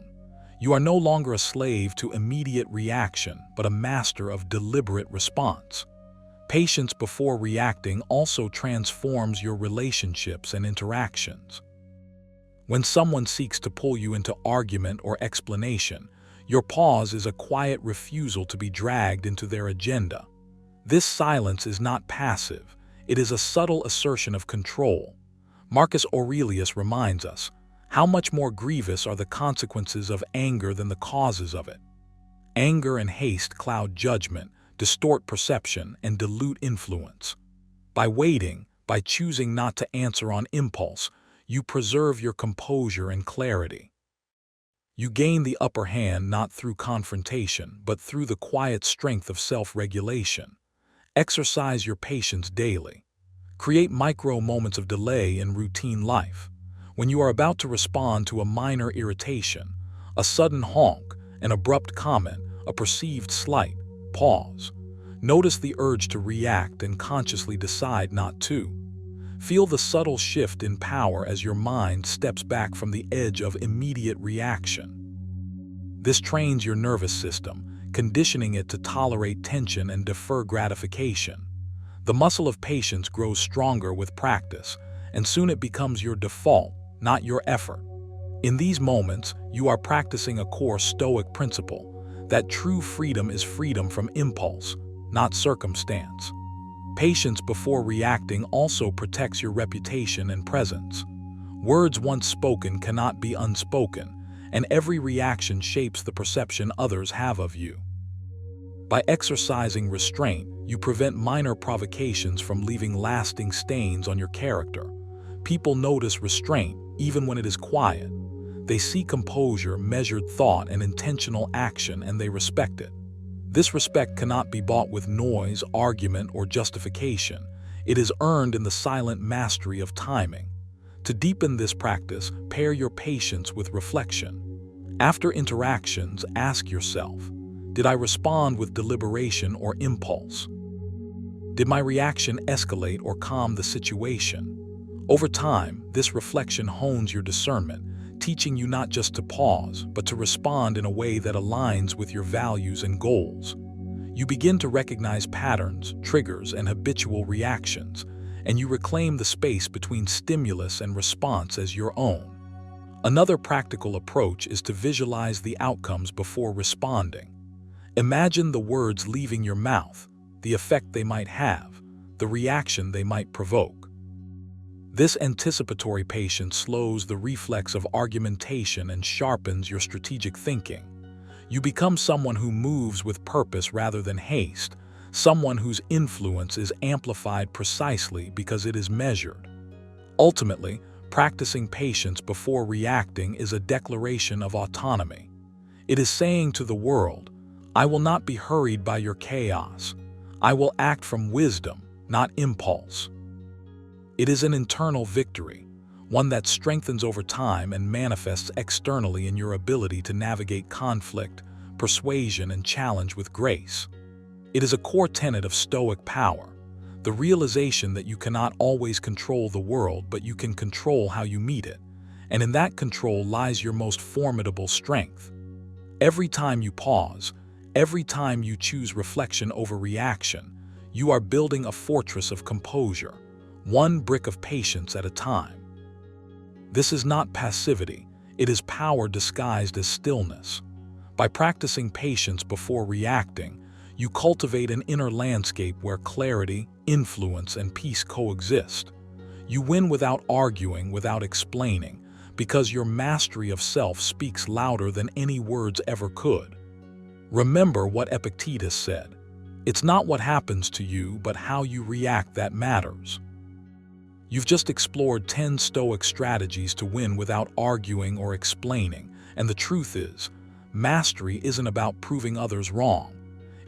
You are no longer a slave to immediate reaction, but a master of deliberate response. Patience before reacting also transforms your relationships and interactions. When someone seeks to pull you into argument or explanation, your pause is a quiet refusal to be dragged into their agenda. This silence is not passive, it is a subtle assertion of control. Marcus Aurelius reminds us, how much more grievous are the consequences of anger than the causes of it. Anger and haste cloud judgment, distort perception, and dilute influence. By waiting, by choosing not to answer on impulse, you preserve your composure and clarity. You gain the upper hand not through confrontation, but through the quiet strength of self-regulation. Exercise your patience daily. Create micro moments of delay in routine life. When you are about to respond to a minor irritation, a sudden honk, an abrupt comment, a perceived slight, pause. Notice the urge to react and consciously decide not to. Feel the subtle shift in power as your mind steps back from the edge of immediate reaction. This trains your nervous system, conditioning it to tolerate tension and defer gratification. The muscle of patience grows stronger with practice, and soon it becomes your default, not your effort. In these moments, you are practicing a core Stoic principle, that true freedom is freedom from impulse, not circumstance. Patience before reacting also protects your reputation and presence. Words once spoken cannot be unspoken, and every reaction shapes the perception others have of you. By exercising restraint, you prevent minor provocations from leaving lasting stains on your character. People notice restraint, even when it is quiet. They see composure, measured thought, and intentional action, and they respect it. This respect cannot be bought with noise, argument, or justification. It is earned in the silent mastery of timing. To deepen this practice, pair your patience with reflection. After interactions, ask yourself, did I respond with deliberation or impulse? Did my reaction escalate or calm the situation? Over time, this reflection hones your discernment, teaching you not just to pause, but to respond in a way that aligns with your values and goals. You begin to recognize patterns, triggers, and habitual reactions, and you reclaim the space between stimulus and response as your own. Another practical approach is to visualize the outcomes before responding. Imagine the words leaving your mouth, the effect they might have, the reaction they might provoke. This anticipatory patience slows the reflex of argumentation and sharpens your strategic thinking. You become someone who moves with purpose rather than haste, someone whose influence is amplified precisely because it is measured. Ultimately, practicing patience before reacting is a declaration of autonomy. It is saying to the world, I will not be hurried by your chaos. I will act from wisdom, not impulse. It is an internal victory, one that strengthens over time and manifests externally in your ability to navigate conflict, persuasion, and challenge with grace. It is a core tenet of Stoic power, the realization that you cannot always control the world, but you can control how you meet it, and in that control lies your most formidable strength. Every time you pause, every time you choose reflection over reaction, you are building a fortress of composure, one brick of patience at a time. This is not passivity, it is power disguised as stillness. By practicing patience before reacting, you cultivate an inner landscape where clarity, influence, and peace coexist. You win without arguing, without explaining, because your mastery of self speaks louder than any words ever could. Remember what Epictetus said, "It's not what happens to you, but how you react that matters." You've just explored 10 Stoic strategies to win without arguing or explaining, and the truth is, mastery isn't about proving others wrong.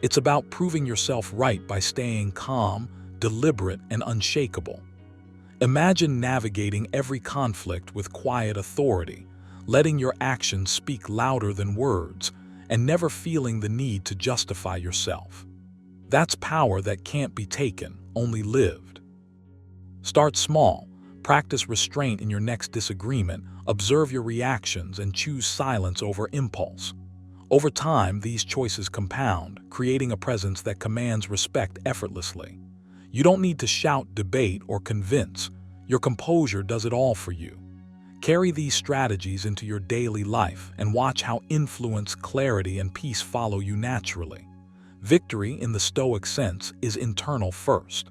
It's about proving yourself right by staying calm, deliberate, and unshakable. Imagine navigating every conflict with quiet authority, letting your actions speak louder than words, and never feeling the need to justify yourself. That's power that can't be taken, only lived. Start small. Practice restraint in your next disagreement, observe your reactions, and choose silence over impulse. Over time, these choices compound, creating a presence that commands respect effortlessly. You don't need to shout, debate, or convince. Your composure does it all for you. Carry these strategies into your daily life and watch how influence, clarity, and peace follow you naturally. Victory, in the Stoic sense, is internal first.